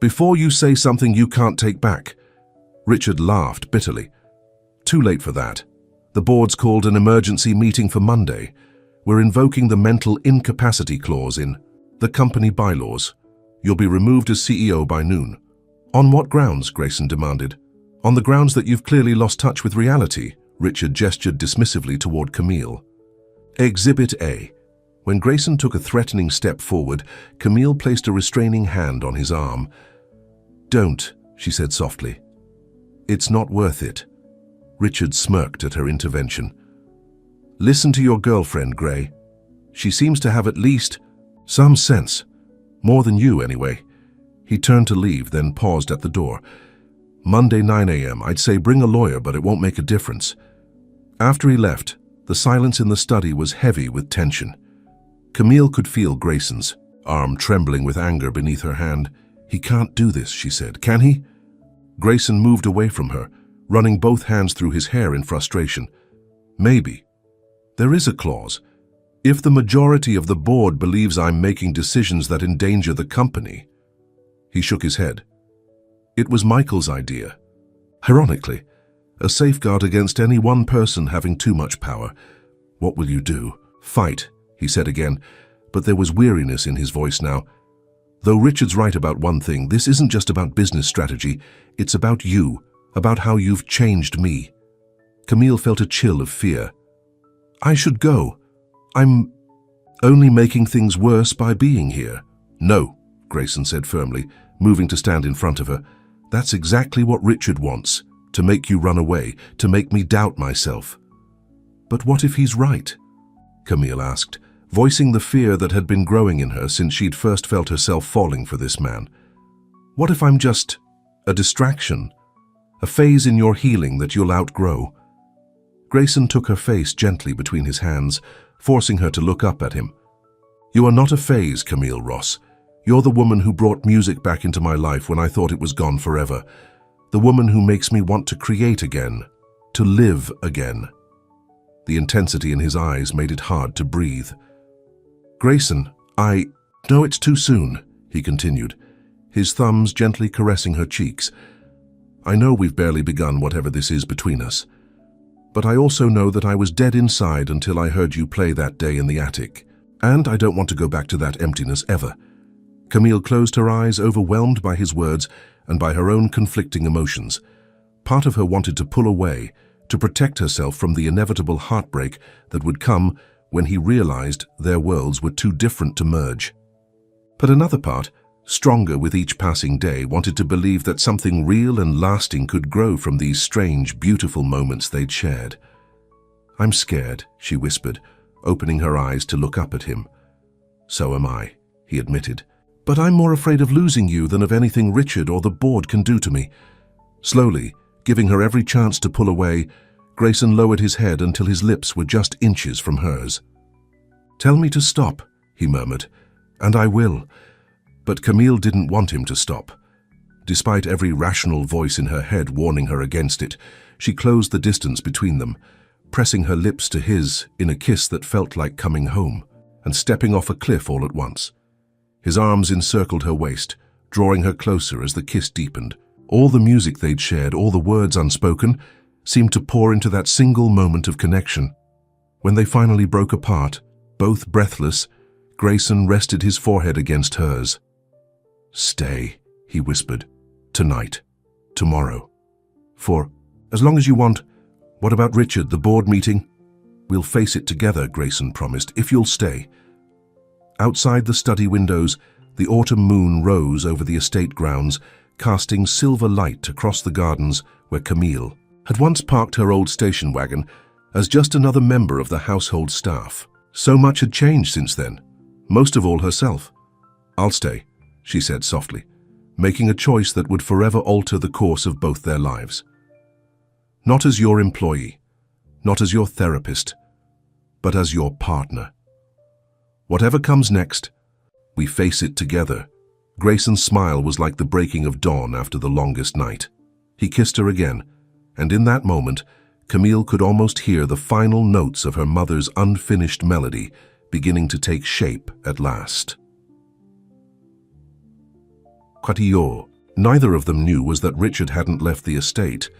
"Before you say something you can't take back." Richard laughed bitterly. "Too late for that. The board's called an emergency meeting for Monday. We're invoking the mental incapacity clause in the company bylaws. You'll be removed as CEO by noon." "On what grounds?" Grayson demanded. "On the grounds that you've clearly lost touch with reality," Richard gestured dismissively toward Camille. Exhibit A. When Grayson took a threatening step forward, Camille placed a restraining hand on his arm. "Don't," she said softly. "It's not worth it." Richard smirked at her intervention. "Listen to your girlfriend, Gray. She seems to have at least some sense. More than you, anyway." He turned to leave, then paused at the door. "Monday 9 a.m. I'd say bring a lawyer, but it won't make a difference." After he left, the silence in the study was heavy with tension. Camille could feel Grayson's arm trembling with anger beneath her hand. "He can't do this," she said. "Can he?" Grayson moved away from her, running both hands through his hair in frustration. "Maybe. There is a clause. If the majority of the board believes I'm making decisions that endanger the company." He shook his head. "It was Michael's idea. Ironically, a safeguard against any one person having too much power. What will you do?" "Fight," he said again, but there was weariness in his voice now. "Though Richard's right about one thing, this isn't just about business strategy. It's about you, about how you've changed me." Camille felt a chill of fear. "I should go. I'm only making things worse by being here." "No," Grayson said firmly, moving to stand in front of her. "That's exactly what Richard wants, to make you run away, to make me doubt myself." "But what if he's right?" Camille asked, voicing the fear that had been growing in her since she'd first felt herself falling for this man. "What if I'm just a distraction, a phase in your healing that you'll outgrow?" Grayson took her face gently between his hands, forcing her to look up at him. "You are not a phase, Camille Ross. You're the woman who brought music back into my life when I thought it was gone forever. The woman who makes me want to create again, to live again." The intensity in his eyes made it hard to breathe. "Grayson, I know it's too soon," he continued, his thumbs gently caressing her cheeks. "I know we've barely begun whatever this is between us. But I also know that I was dead inside until I heard you play that day in the attic. And I don't want to go back to that emptiness ever." Camille closed her eyes, overwhelmed by his words and by her own conflicting emotions. Part of her wanted to pull away, to protect herself from the inevitable heartbreak that would come when he realized their worlds were too different to merge. But another part, stronger with each passing day, wanted to believe that something real and lasting could grow from these strange, beautiful moments they'd shared. "I'm scared," she whispered, opening her eyes to look up at him. "So am I," he admitted. "But I'm more afraid of losing you than of anything Richard or the board can do to me." Slowly, giving her every chance to pull away, Grayson lowered his head until his lips were just inches from hers. "Tell me to stop," he murmured, "and I will." But Camille didn't want him to stop. Despite every rational voice in her head warning her against it, she closed the distance between them, pressing her lips to his in a kiss that felt like coming home, and stepping off a cliff all at once. His arms encircled her waist, drawing her closer as the kiss deepened. All the music they'd shared, all the words unspoken, seemed to pour into that single moment of connection. When they finally broke apart, both breathless, Grayson rested his forehead against hers. "Stay," he whispered. "Tonight. Tomorrow. For, as long as you want. What about Richard, the board meeting? We'll face it together, Grayson promised, if you'll stay. Outside the study windows, the autumn moon rose over the estate grounds, casting silver light across the gardens where Camille had once parked her old station wagon as just another member of the household staff. So much had changed since then, most of all herself. I'll stay, she said softly, making a choice that would forever alter the course of both their lives. Not as your employee, not as your therapist, but as your partner. Whatever comes next, we face it together. Grayson's smile was like the breaking of dawn after the longest night. He kissed her again, and in that moment, Camille could almost hear the final notes of her mother's unfinished melody beginning to take shape at last. Quatillot. Neither of them knew was that Richard hadn't left the estate.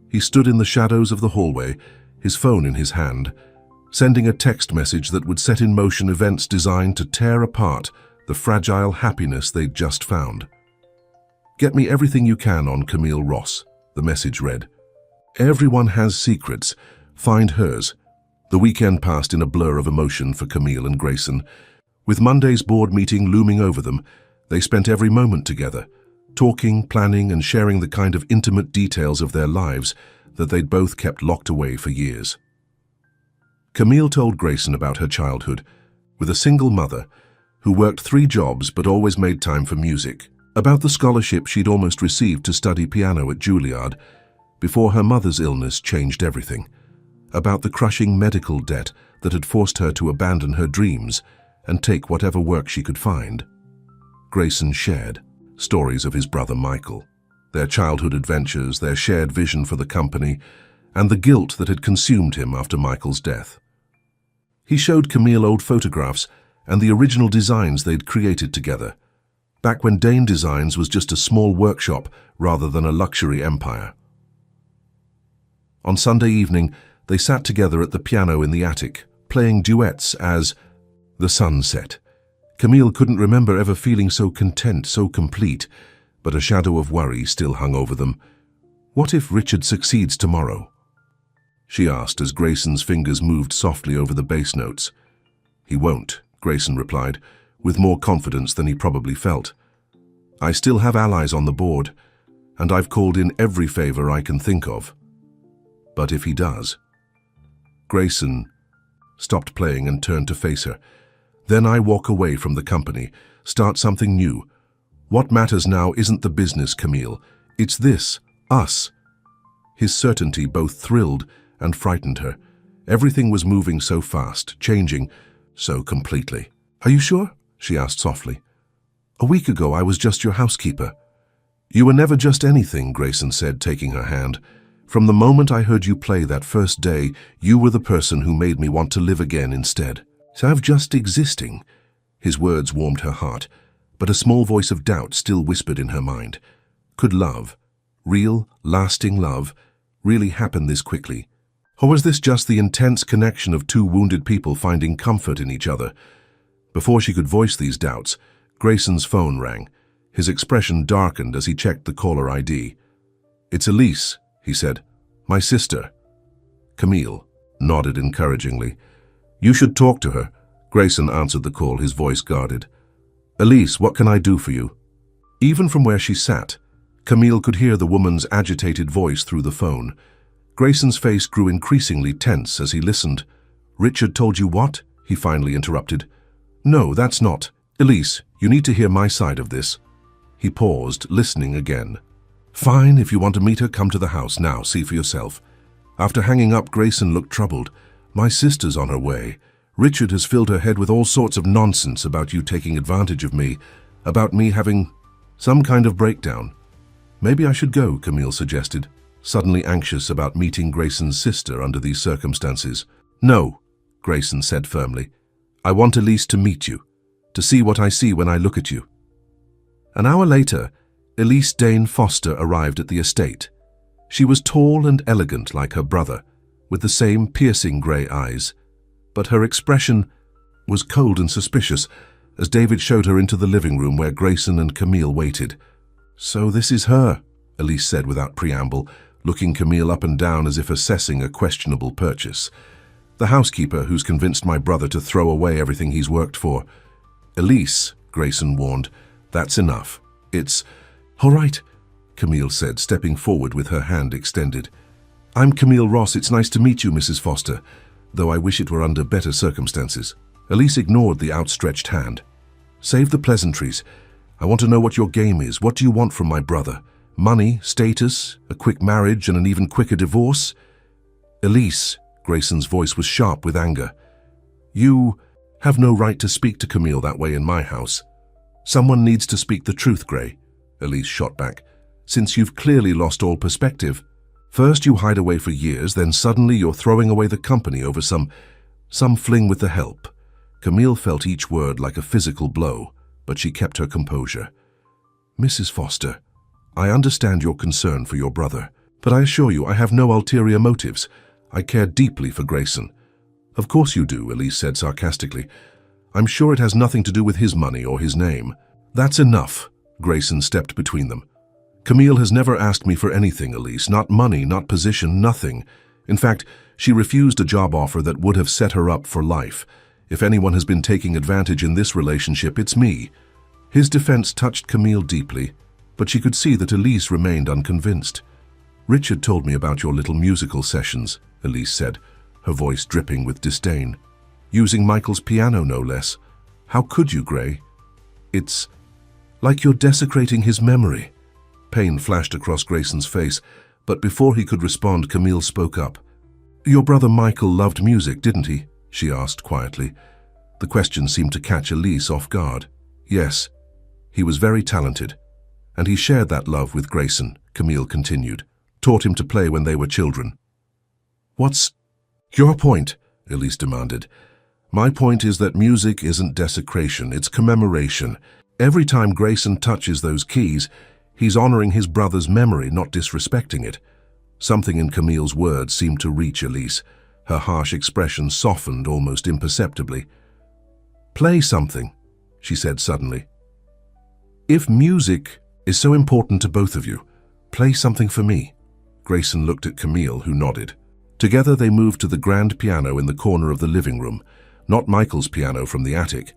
He stood in the shadows of the hallway, his phone in his hand, sending a text message that would set in motion events designed to tear apart the fragile happiness they'd just found. Get me everything you can on Camille Ross, the message read. Everyone has secrets. Find hers. The weekend passed in a blur of emotion for Camille and Grayson. With Monday's board meeting looming over them, they spent every moment together, talking, planning, and sharing the kind of intimate details of their lives that they'd both kept locked away for years. Camille told Grayson about her childhood, with a single mother who worked 3 jobs but always made time for music, about the scholarship she'd almost received to study piano at Juilliard before her mother's illness changed everything, about the crushing medical debt that had forced her to abandon her dreams and take whatever work she could find. Grayson shared stories of his brother Michael, their childhood adventures, their shared vision for the company, and the guilt that had consumed him after Michael's death. He showed Camille old photographs and the original designs they'd created together, back when Dane Designs was just a small workshop rather than a luxury empire. On Sunday evening, they sat together at the piano in the attic, playing duets as the sun set. Camille couldn't remember ever feeling so content, so complete, but a shadow of worry still hung over them. What if Richard succeeds tomorrow? She asked as Grayson's fingers moved softly over the bass notes. He won't, Grayson replied, with more confidence than he probably felt. I still have allies on the board, and I've called in every favor I can think of. But if he does... Grayson stopped playing and turned to face her. Then I walk away from the company, start something new. What matters now isn't the business, Camille. It's this, us. His certainty both thrilled and frightened her. Everything was moving so fast, changing so completely. Are you sure? She asked softly. A week ago I was just your housekeeper. You were never just anything, Grayson said, taking her hand. From the moment I heard you play that first day, you were the person who made me want to live again instead. So I'm just existing. His words warmed her heart, but a small voice of doubt still whispered in her mind. Could love, real, lasting love, really happen this quickly? Or was this just the intense connection of 2 wounded people finding comfort in each other? Before she could voice these doubts, Grayson's phone rang. His expression darkened as he checked the caller ID. It's Elise, he said. My sister. Camille nodded encouragingly. You should talk to her. Grayson answered the call, his voice guarded. Elise, what can I do for you? Even from where she sat, Camille could hear the woman's agitated voice through the phone. Grayson's face grew increasingly tense as he listened. Richard told you what? He finally interrupted. No, that's not. Elise, you need to hear my side of this. He paused, listening again. Fine, if you want to meet her, come to the house now, see for yourself. After hanging up, Grayson looked troubled. My sister's on her way. Richard has filled her head with all sorts of nonsense about you taking advantage of me, about me having some kind of breakdown. Maybe I should go, Camille suggested, suddenly anxious about meeting Grayson's sister under these circumstances. No, Grayson said firmly. I want Elise to meet you, to see what I see when I look at you. An hour later, Elise Dane Foster arrived at the estate. She was tall and elegant like her brother, with the same piercing grey eyes, but her expression was cold and suspicious as David showed her into the living room where Grayson and Camille waited. So this is her, Elise said without preamble, looking Camille up and down as if assessing a questionable purchase. The housekeeper who's convinced my brother to throw away everything he's worked for. Elise, Grayson warned, that's enough. It's... All right, Camille said, stepping forward with her hand extended. I'm Camille Ross. It's nice to meet you, Mrs. Foster, though I wish it were under better circumstances. Elise ignored the outstretched hand. Save the pleasantries. I want to know what your game is. What do you want from my brother? Money, status, a quick marriage, and an even quicker divorce? Elise, Grayson's voice was sharp with anger. You have no right to speak to Camille that way in my house. Someone needs to speak the truth, Gray, Elise shot back, since you've clearly lost all perspective. First you hide away for years, then suddenly you're throwing away the company over some fling with the help. Camille felt each word like a physical blow, but she kept her composure. Mrs. Foster, I understand your concern for your brother, but I assure you I have no ulterior motives. I care deeply for Grayson. Of course you do, Elise said sarcastically. I'm sure it has nothing to do with his money or his name. That's enough, Grayson stepped between them. Camille has never asked me for anything, Elise. Not money, not position, nothing. In fact, she refused a job offer that would have set her up for life. If anyone has been taking advantage in this relationship, it's me. His defense touched Camille deeply, but she could see that Elise remained unconvinced. Richard told me about your little musical sessions, Elise said, her voice dripping with disdain. Using Michael's piano, no less. How could you, Gray? It's like you're desecrating his memory. Pain flashed across Grayson's face, but before he could respond, Camille spoke up. Your brother Michael loved music, didn't he? She asked quietly. The question seemed to catch Elise off guard. Yes, he was very talented, and he shared that love with Grayson, Camille continued, taught him to play when they were children. What's your point? Elise demanded. My point is that music isn't desecration, it's commemoration. Every time Grayson touches those keys, he's honoring his brother's memory, not disrespecting it. Something in Camille's words seemed to reach Elise. Her harsh expression softened almost imperceptibly. Play something, she said suddenly. If music is so important to both of you, play something for me. Grayson looked at Camille, who nodded. Together they moved to the grand piano in the corner of the living room, not Michael's piano from the attic,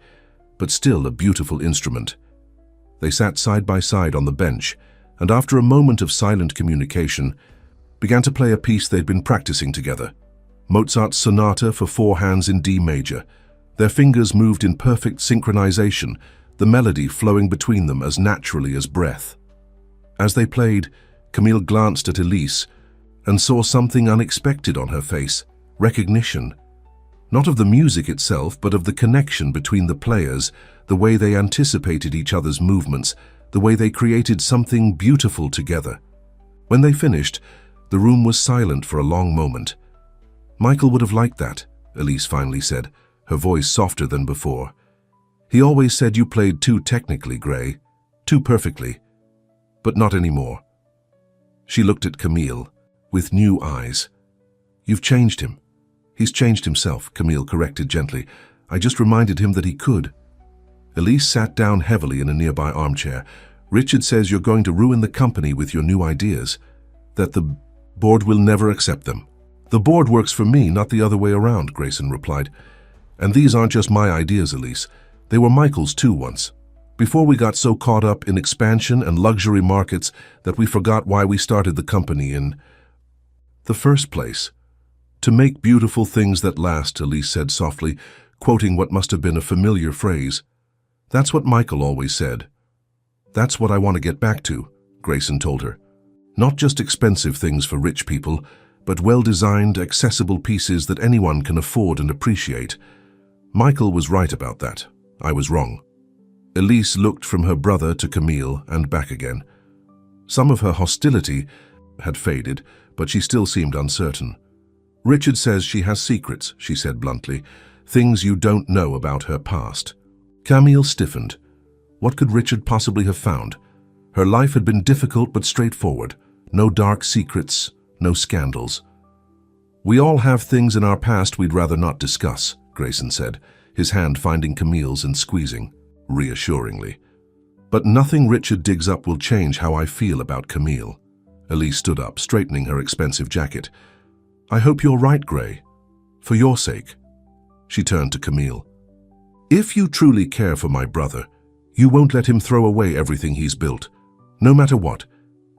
but still a beautiful instrument. They sat side by side on the bench, and after a moment of silent communication, began to play a piece they'd been practicing together. Mozart's Sonata for 4 hands in D major. Their fingers moved in perfect synchronization, the melody flowing between them as naturally as breath. As they played, Camille glanced at Elise and saw something unexpected on her face, recognition. Not of the music itself, but of the connection between the players, the way they anticipated each other's movements, the way they created something beautiful together. When they finished, the room was silent for a long moment. Michael would have liked that, Elise finally said, her voice softer than before. He always said you played too technically, Gray, too perfectly, but not anymore. She looked at Camille with new eyes. You've changed him. He's changed himself, Camille corrected gently. I just reminded him that he could. Elise sat down heavily in a nearby armchair. Richard says you're going to ruin the company with your new ideas, that the board will never accept them. The board works for me, not the other way around, Grayson replied. And these aren't just my ideas, Elise. They were Michael's too once. Before we got so caught up in expansion and luxury markets that we forgot why we started the company in the first place. To make beautiful things that last, Elise said softly, quoting what must have been a familiar phrase. That's what Michael always said. That's what I want to get back to, Grayson told her. Not just expensive things for rich people, but well-designed, accessible pieces that anyone can afford and appreciate. Michael was right about that. I was wrong. Elise looked from her brother to Camille and back again. Some of her hostility had faded, but she still seemed uncertain. Richard says she has secrets, she said bluntly, things you don't know about her past. Camille stiffened. What could Richard possibly have found? Her life had been difficult but straightforward. No dark secrets, no scandals. We all have things in our past we'd rather not discuss, Grayson said, his hand finding Camille's and squeezing, reassuringly. But nothing Richard digs up will change how I feel about Camille. Elise stood up, straightening her expensive jacket. I hope you're right, Gray. For your sake. She turned to Camille. If you truly care for my brother, you won't let him throw away everything he's built. No matter what,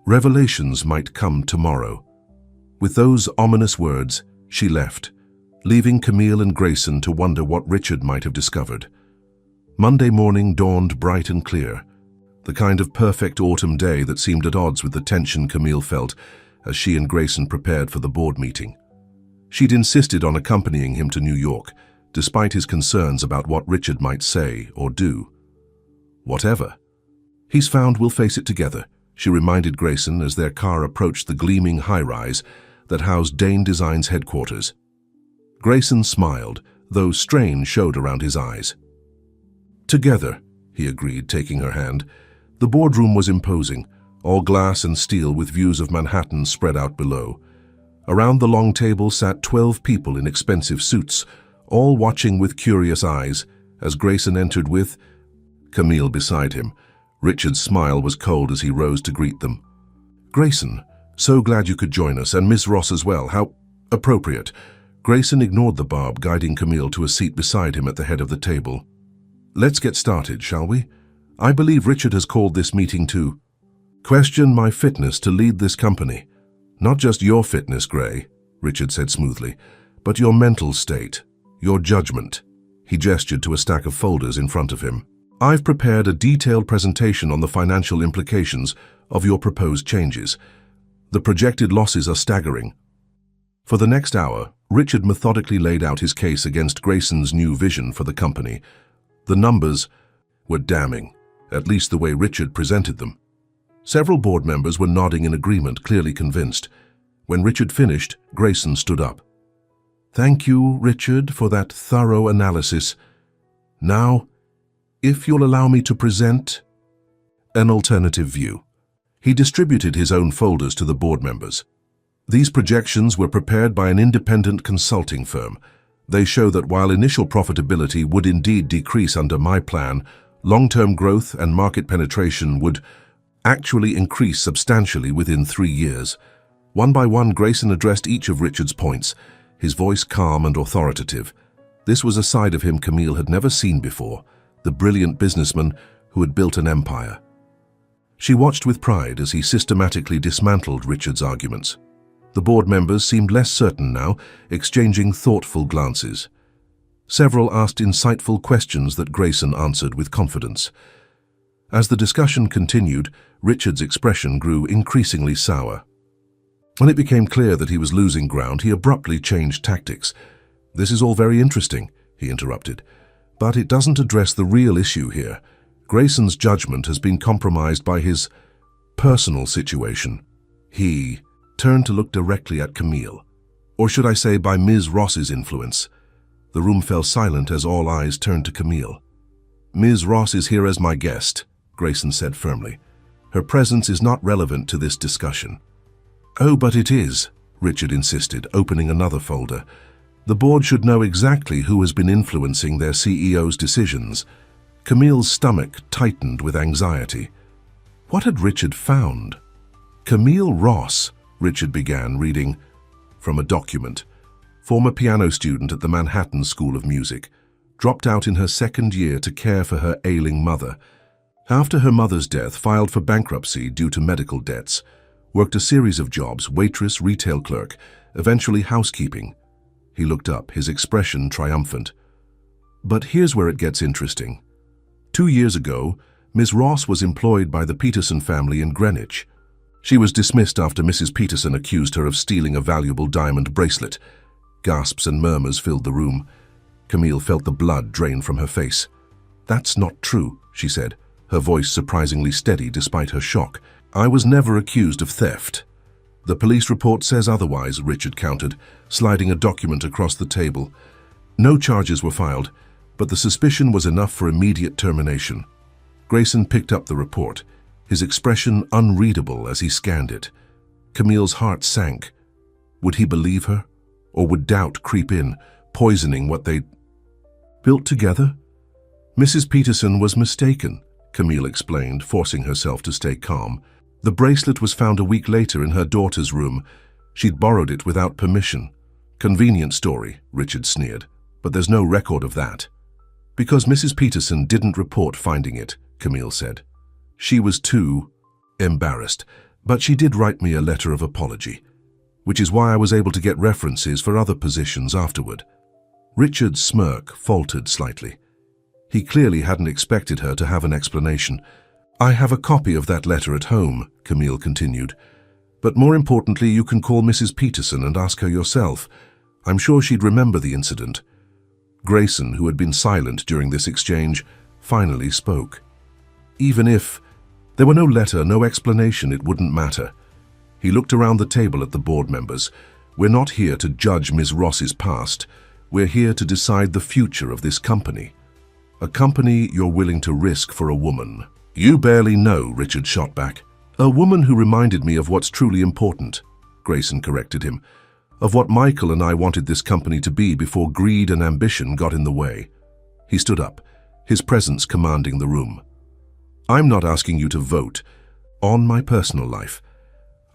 revelations might come tomorrow. With those ominous words, she left, leaving Camille and Grayson to wonder what Richard might have discovered. Monday morning dawned bright and clear, the kind of perfect autumn day that seemed at odds with the tension Camille felt as she and Grayson prepared for the board meeting. She'd insisted on accompanying him to New York, despite his concerns about what Richard might say or do. Whatever he's found, we'll face it together, she reminded Grayson as their car approached the gleaming high-rise that housed Dane Design's headquarters. Grayson smiled, though strain showed around his eyes. Together, he agreed, taking her hand. The boardroom was imposing, all glass and steel with views of Manhattan spread out below. Around the long table sat 12 people in expensive suits, all watching with curious eyes as Grayson entered with Camille beside him. Richard's smile was cold as he rose to greet them. Grayson, so glad you could join us, and Miss Ross as well. How appropriate. Grayson ignored the barb, guiding Camille to a seat beside him at the head of the table. Let's get started, shall we? I believe Richard has called this meeting to question my fitness to lead this company. Not just your fitness, Gray, Richard said smoothly, but your mental state, your judgment. He gestured to a stack of folders in front of him. I've prepared a detailed presentation on the financial implications of your proposed changes. The projected losses are staggering. For the next hour, Richard methodically laid out his case against Grayson's new vision for the company. The numbers were damning, at least the way Richard presented them. Several board members were nodding in agreement, clearly convinced. When Richard finished, Grayson stood up. Thank you, Richard, for that thorough analysis. Now, if you'll allow me to present an alternative view. He distributed his own folders to the board members. These projections were prepared by an independent consulting firm. They show that while initial profitability would indeed decrease under my plan, long-term growth and market penetration would actually increase substantially within 3 years. One by one, Grayson addressed each of Richard's points, his voice calm and authoritative. This was a side of him Camille had never seen before, the brilliant businessman who had built an empire. She watched with pride as he systematically dismantled Richard's arguments. The board members seemed less certain now, exchanging thoughtful glances. Several asked insightful questions that Grayson answered with confidence. As the discussion continued, Richard's expression grew increasingly sour. When it became clear that he was losing ground, he abruptly changed tactics. This is all very interesting, he interrupted, but it doesn't address the real issue here. Grayson's judgment has been compromised by his personal situation. He turned to look directly at Camille, or should I say by Ms. Ross's influence. The room fell silent as all eyes turned to Camille. Ms. Ross is here as my guest, Grayson said firmly. Her presence is not relevant to this discussion. Oh, but it is, Richard insisted, opening another folder. The board should know exactly who has been influencing their CEO's decisions. Camille's stomach tightened with anxiety. What had Richard found? Camille Ross, Richard began, reading from a document. Former piano student at the Manhattan School of Music, dropped out in her second year to care for her ailing mother. After her mother's death, filed for bankruptcy due to medical debts. Worked a series of jobs, waitress, retail clerk, eventually housekeeping. He looked up, his expression triumphant. But here's where it gets interesting. 2 years ago, Ms. Ross was employed by the Peterson family in Greenwich. She was dismissed after Mrs. Peterson accused her of stealing a valuable diamond bracelet. Gasps and murmurs filled the room. Camille felt the blood drain from her face. That's not true, she said, her voice surprisingly steady despite her shock. I was never accused of theft. The police report says otherwise, Richard countered, sliding a document across the table. No charges were filed, but the suspicion was enough for immediate termination. Grayson picked up the report, his expression unreadable as he scanned it. Camille's heart sank. Would he believe her? Or would doubt creep in, poisoning what they'd built together? Mrs. Peterson was mistaken, Camille explained, forcing herself to stay calm. The bracelet was found a week later in her daughter's room. She'd borrowed it without permission. Convenient story, Richard sneered, but there's no record of that. Because Mrs. Peterson didn't report finding it, Camille said. She was too embarrassed, but she did write me a letter of apology, which is why I was able to get references for other positions afterward. Richard's smirk faltered slightly. He clearly hadn't expected her to have an explanation. I have a copy of that letter at home, Camille continued. But more importantly, you can call Mrs. Peterson and ask her yourself. I'm sure she'd remember the incident. Grayson, who had been silent during this exchange, finally spoke. Even if there were no letter, no explanation, it wouldn't matter. He looked around the table at the board members. We're not here to judge Ms. Ross's past. We're here to decide the future of this company. A company you're willing to risk for a woman. You barely know, Richard shot back. A woman who reminded me of what's truly important, Grayson corrected him, of what Michael and I wanted this company to be before greed and ambition got in the way. He stood up, his presence commanding the room. I'm not asking you to vote on my personal life.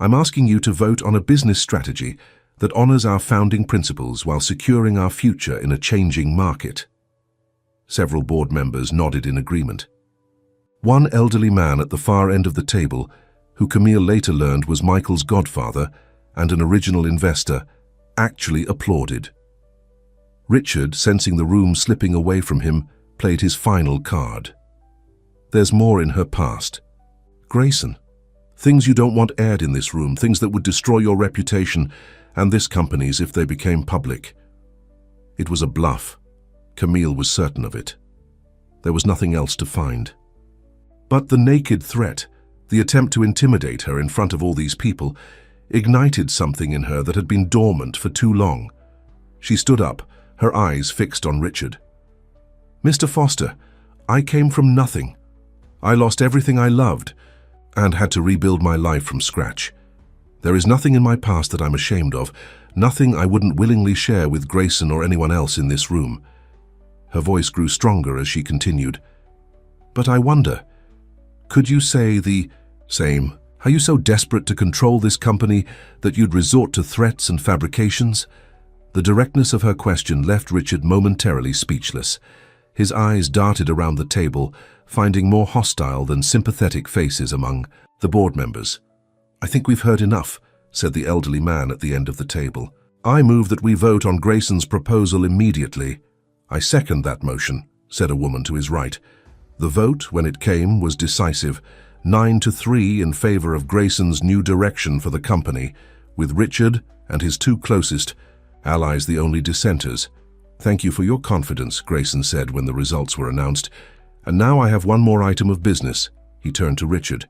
I'm asking you to vote on a business strategy that honors our founding principles while securing our future in a changing market. Several board members nodded in agreement. One elderly man at the far end of the table, who Camille later learned was Michael's godfather and an original investor, actually applauded. Richard, sensing the room slipping away from him, played his final card. There's more in her past. Grayson. Things you don't want aired in this room, things that would destroy your reputation and this company's if they became public. It was a bluff. Camille was certain of it. There was nothing else to find. But the naked threat, the attempt to intimidate her in front of all these people, ignited something in her that had been dormant for too long. She stood up, her eyes fixed on Richard. Mr. Foster, I came from nothing. I lost everything I loved and had to rebuild my life from scratch. There is nothing in my past that I'm ashamed of, nothing I wouldn't willingly share with Grayson or anyone else in this room. Her voice grew stronger as she continued. But I wonder, could you say the same? Are you so desperate to control this company that you'd resort to threats and fabrications? The directness of her question left Richard momentarily speechless. His eyes darted around the table, finding more hostile than sympathetic faces among the board members. I think we've heard enough, said the elderly man at the end of the table. I move that we vote on Grayson's proposal immediately. I second that motion, said a woman to his right. The vote, when it came, was decisive, 9-3 in favor of Grayson's new direction for the company, with Richard and his two closest allies the only dissenters. Thank you for your confidence, Grayson said when the results were announced. And now I have one more item of business. He turned to Richard.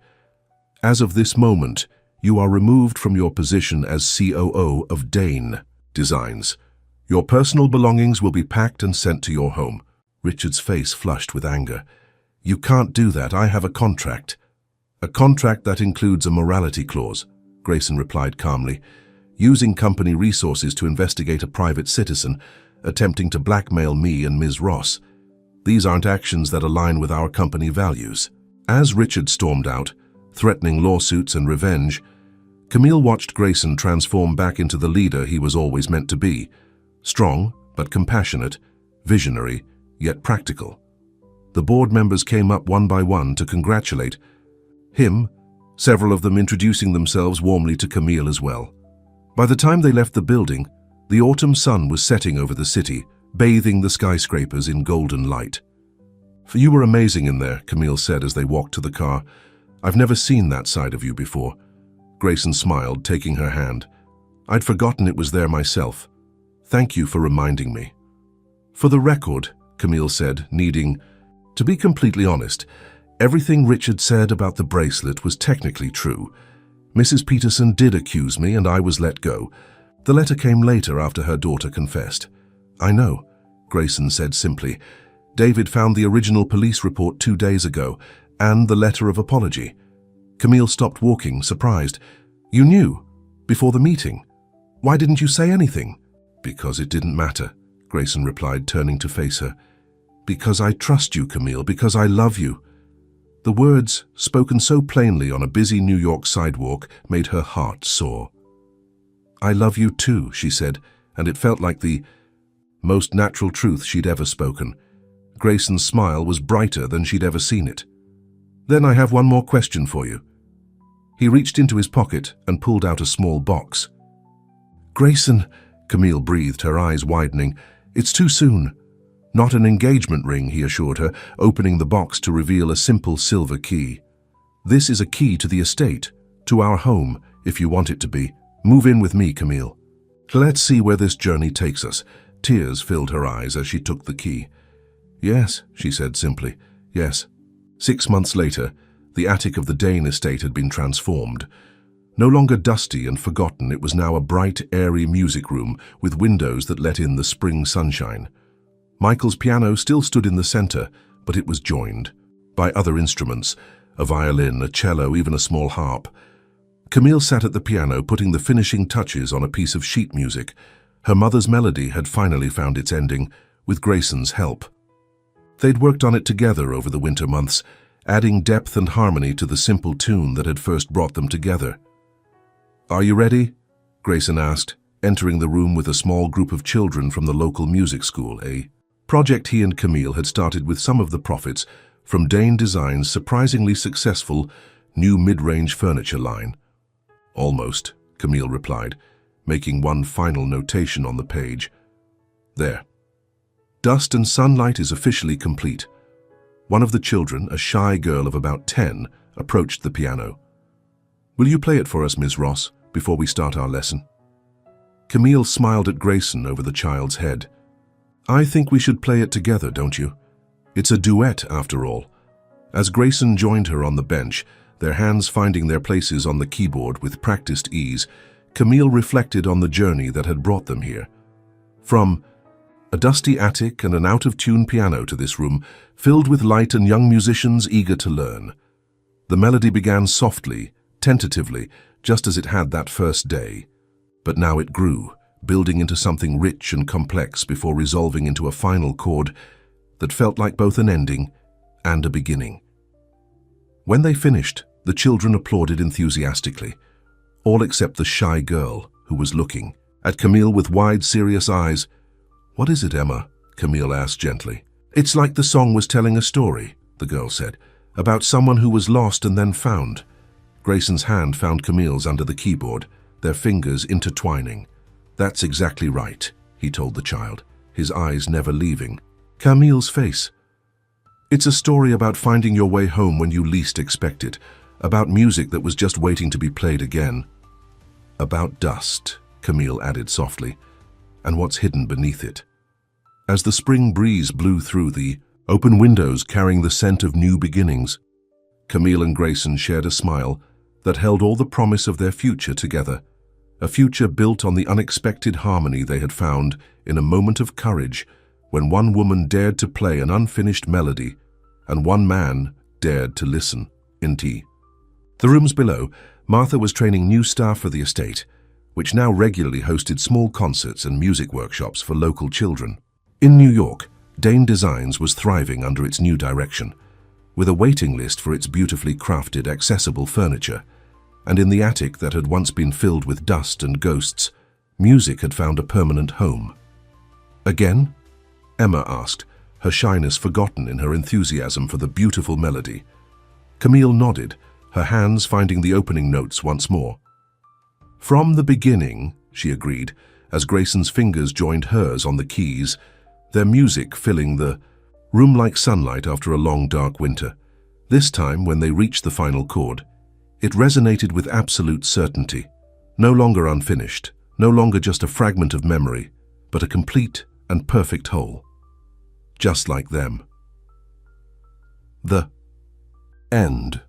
As of this moment, you are removed from your position as COO of Dane Designs. Your personal belongings will be packed and sent to your home. Richard's face flushed with anger. You can't do that. I have a contract. A contract that includes a morality clause, Grayson replied calmly. Using company resources to investigate a private citizen, attempting to blackmail me and Ms. Ross. These aren't actions that align with our company values. As Richard stormed out, threatening lawsuits and revenge, Camille watched Grayson transform back into the leader he was always meant to be. Strong, but compassionate, visionary, yet practical. The board members came up one by one to congratulate him, several of them introducing themselves warmly to Camille as well. By the time they left the building, the autumn sun was setting over the city, bathing the skyscrapers in golden light. You were amazing in there, Camille said as they walked to the car. I've never seen that side of you before. Grayson smiled, taking her hand. I'd forgotten it was there myself. Thank you for reminding me. For the record, Camille said, needing to be completely honest, everything Richard said about the bracelet was technically true. Mrs. Peterson did accuse me and I was let go. The letter came later after her daughter confessed. I know, Grayson said simply. David found the original police report 2 days ago and the letter of apology. Camille stopped walking, surprised. You knew? Before the meeting? Why didn't you say anything? Because it didn't matter, Grayson replied, turning to face her. Because I trust you, Camille, because I love you. The words, spoken so plainly on a busy New York sidewalk, made her heart soar. "I love you too," she said, and it felt like the most natural truth she'd ever spoken. Grayson's smile was brighter than she'd ever seen it. "Then I have one more question for you." He reached into his pocket and pulled out a small box. "Grayson," Camille breathed, her eyes widening. "It's too soon." "Not an engagement ring," he assured her, opening the box to reveal a simple silver key. "This is a key to the estate, to our home, if you want it to be. Move in with me, Camille. Let's see where this journey takes us." Tears filled her eyes as she took the key. "Yes," she said simply, "yes." 6 months later, the attic of the Dane estate had been transformed. No longer dusty and forgotten, it was now a bright, airy music room with windows that let in the spring sunshine. Michael's piano still stood in the center, but it was joined by other instruments, a violin, a cello, even a small harp. Camille sat at the piano, putting the finishing touches on a piece of sheet music. Her mother's melody had finally found its ending, with Grayson's help. They'd worked on it together over the winter months, adding depth and harmony to the simple tune that had first brought them together. "Are you ready?" Grayson asked, entering the room with a small group of children from the local music school, a project he and Camille had started with some of the profits from Dane Design's surprisingly successful new mid-range furniture line. "Almost," Camille replied, making one final notation on the page. "There. Dust and Sunlight is officially complete." One of the children, a shy girl of about 10, approached the piano. "Will you play it for us, Ms. Ross, before we start our lesson?" Camille smiled at Grayson over the child's head. "I think we should play it together, don't you? It's a duet, after all." As Grayson joined her on the bench, their hands finding their places on the keyboard with practiced ease, Camille reflected on the journey that had brought them here. From a dusty attic and an out-of-tune piano to this room, filled with light and young musicians eager to learn. The melody began softly, tentatively, just as it had that first day. But now it grew, building into something rich and complex before resolving into a final chord that felt like both an ending and a beginning. When they finished, the children applauded enthusiastically, all except the shy girl who was looking at Camille with wide, serious eyes. "What is it, Emma?" Camille asked gently. "It's like the song was telling a story," the girl said, "about someone who was lost and then found." Grayson's hand found Camille's under the keyboard, their fingers intertwining. "That's exactly right," he told the child, his eyes never leaving Camille's face. "It's a story about finding your way home when you least expect it, about music that was just waiting to be played again. About dust," Camille added softly, "and what's hidden beneath it." As the spring breeze blew through the open windows carrying the scent of new beginnings, Camille and Grayson shared a smile that held all the promise of their future together, a future built on the unexpected harmony they had found in a moment of courage when one woman dared to play an unfinished melody and one man dared to listen in tea. The rooms below, Martha was training new staff for the estate, which now regularly hosted small concerts and music workshops for local children. In New York, Dane Designs was thriving under its new direction, with a waiting list for its beautifully crafted, accessible furniture. And in the attic that had once been filled with dust and ghosts, music had found a permanent home. "Again?" Emma asked, her shyness forgotten in her enthusiasm for the beautiful melody. Camille nodded, her hands finding the opening notes once more. "From the beginning," she agreed, as Grayson's fingers joined hers on the keys, their music filling the room like sunlight after a long, dark winter. This time, when they reached the final chord, it resonated with absolute certainty, no longer unfinished, no longer just a fragment of memory, but a complete and perfect whole. Just like them. The end.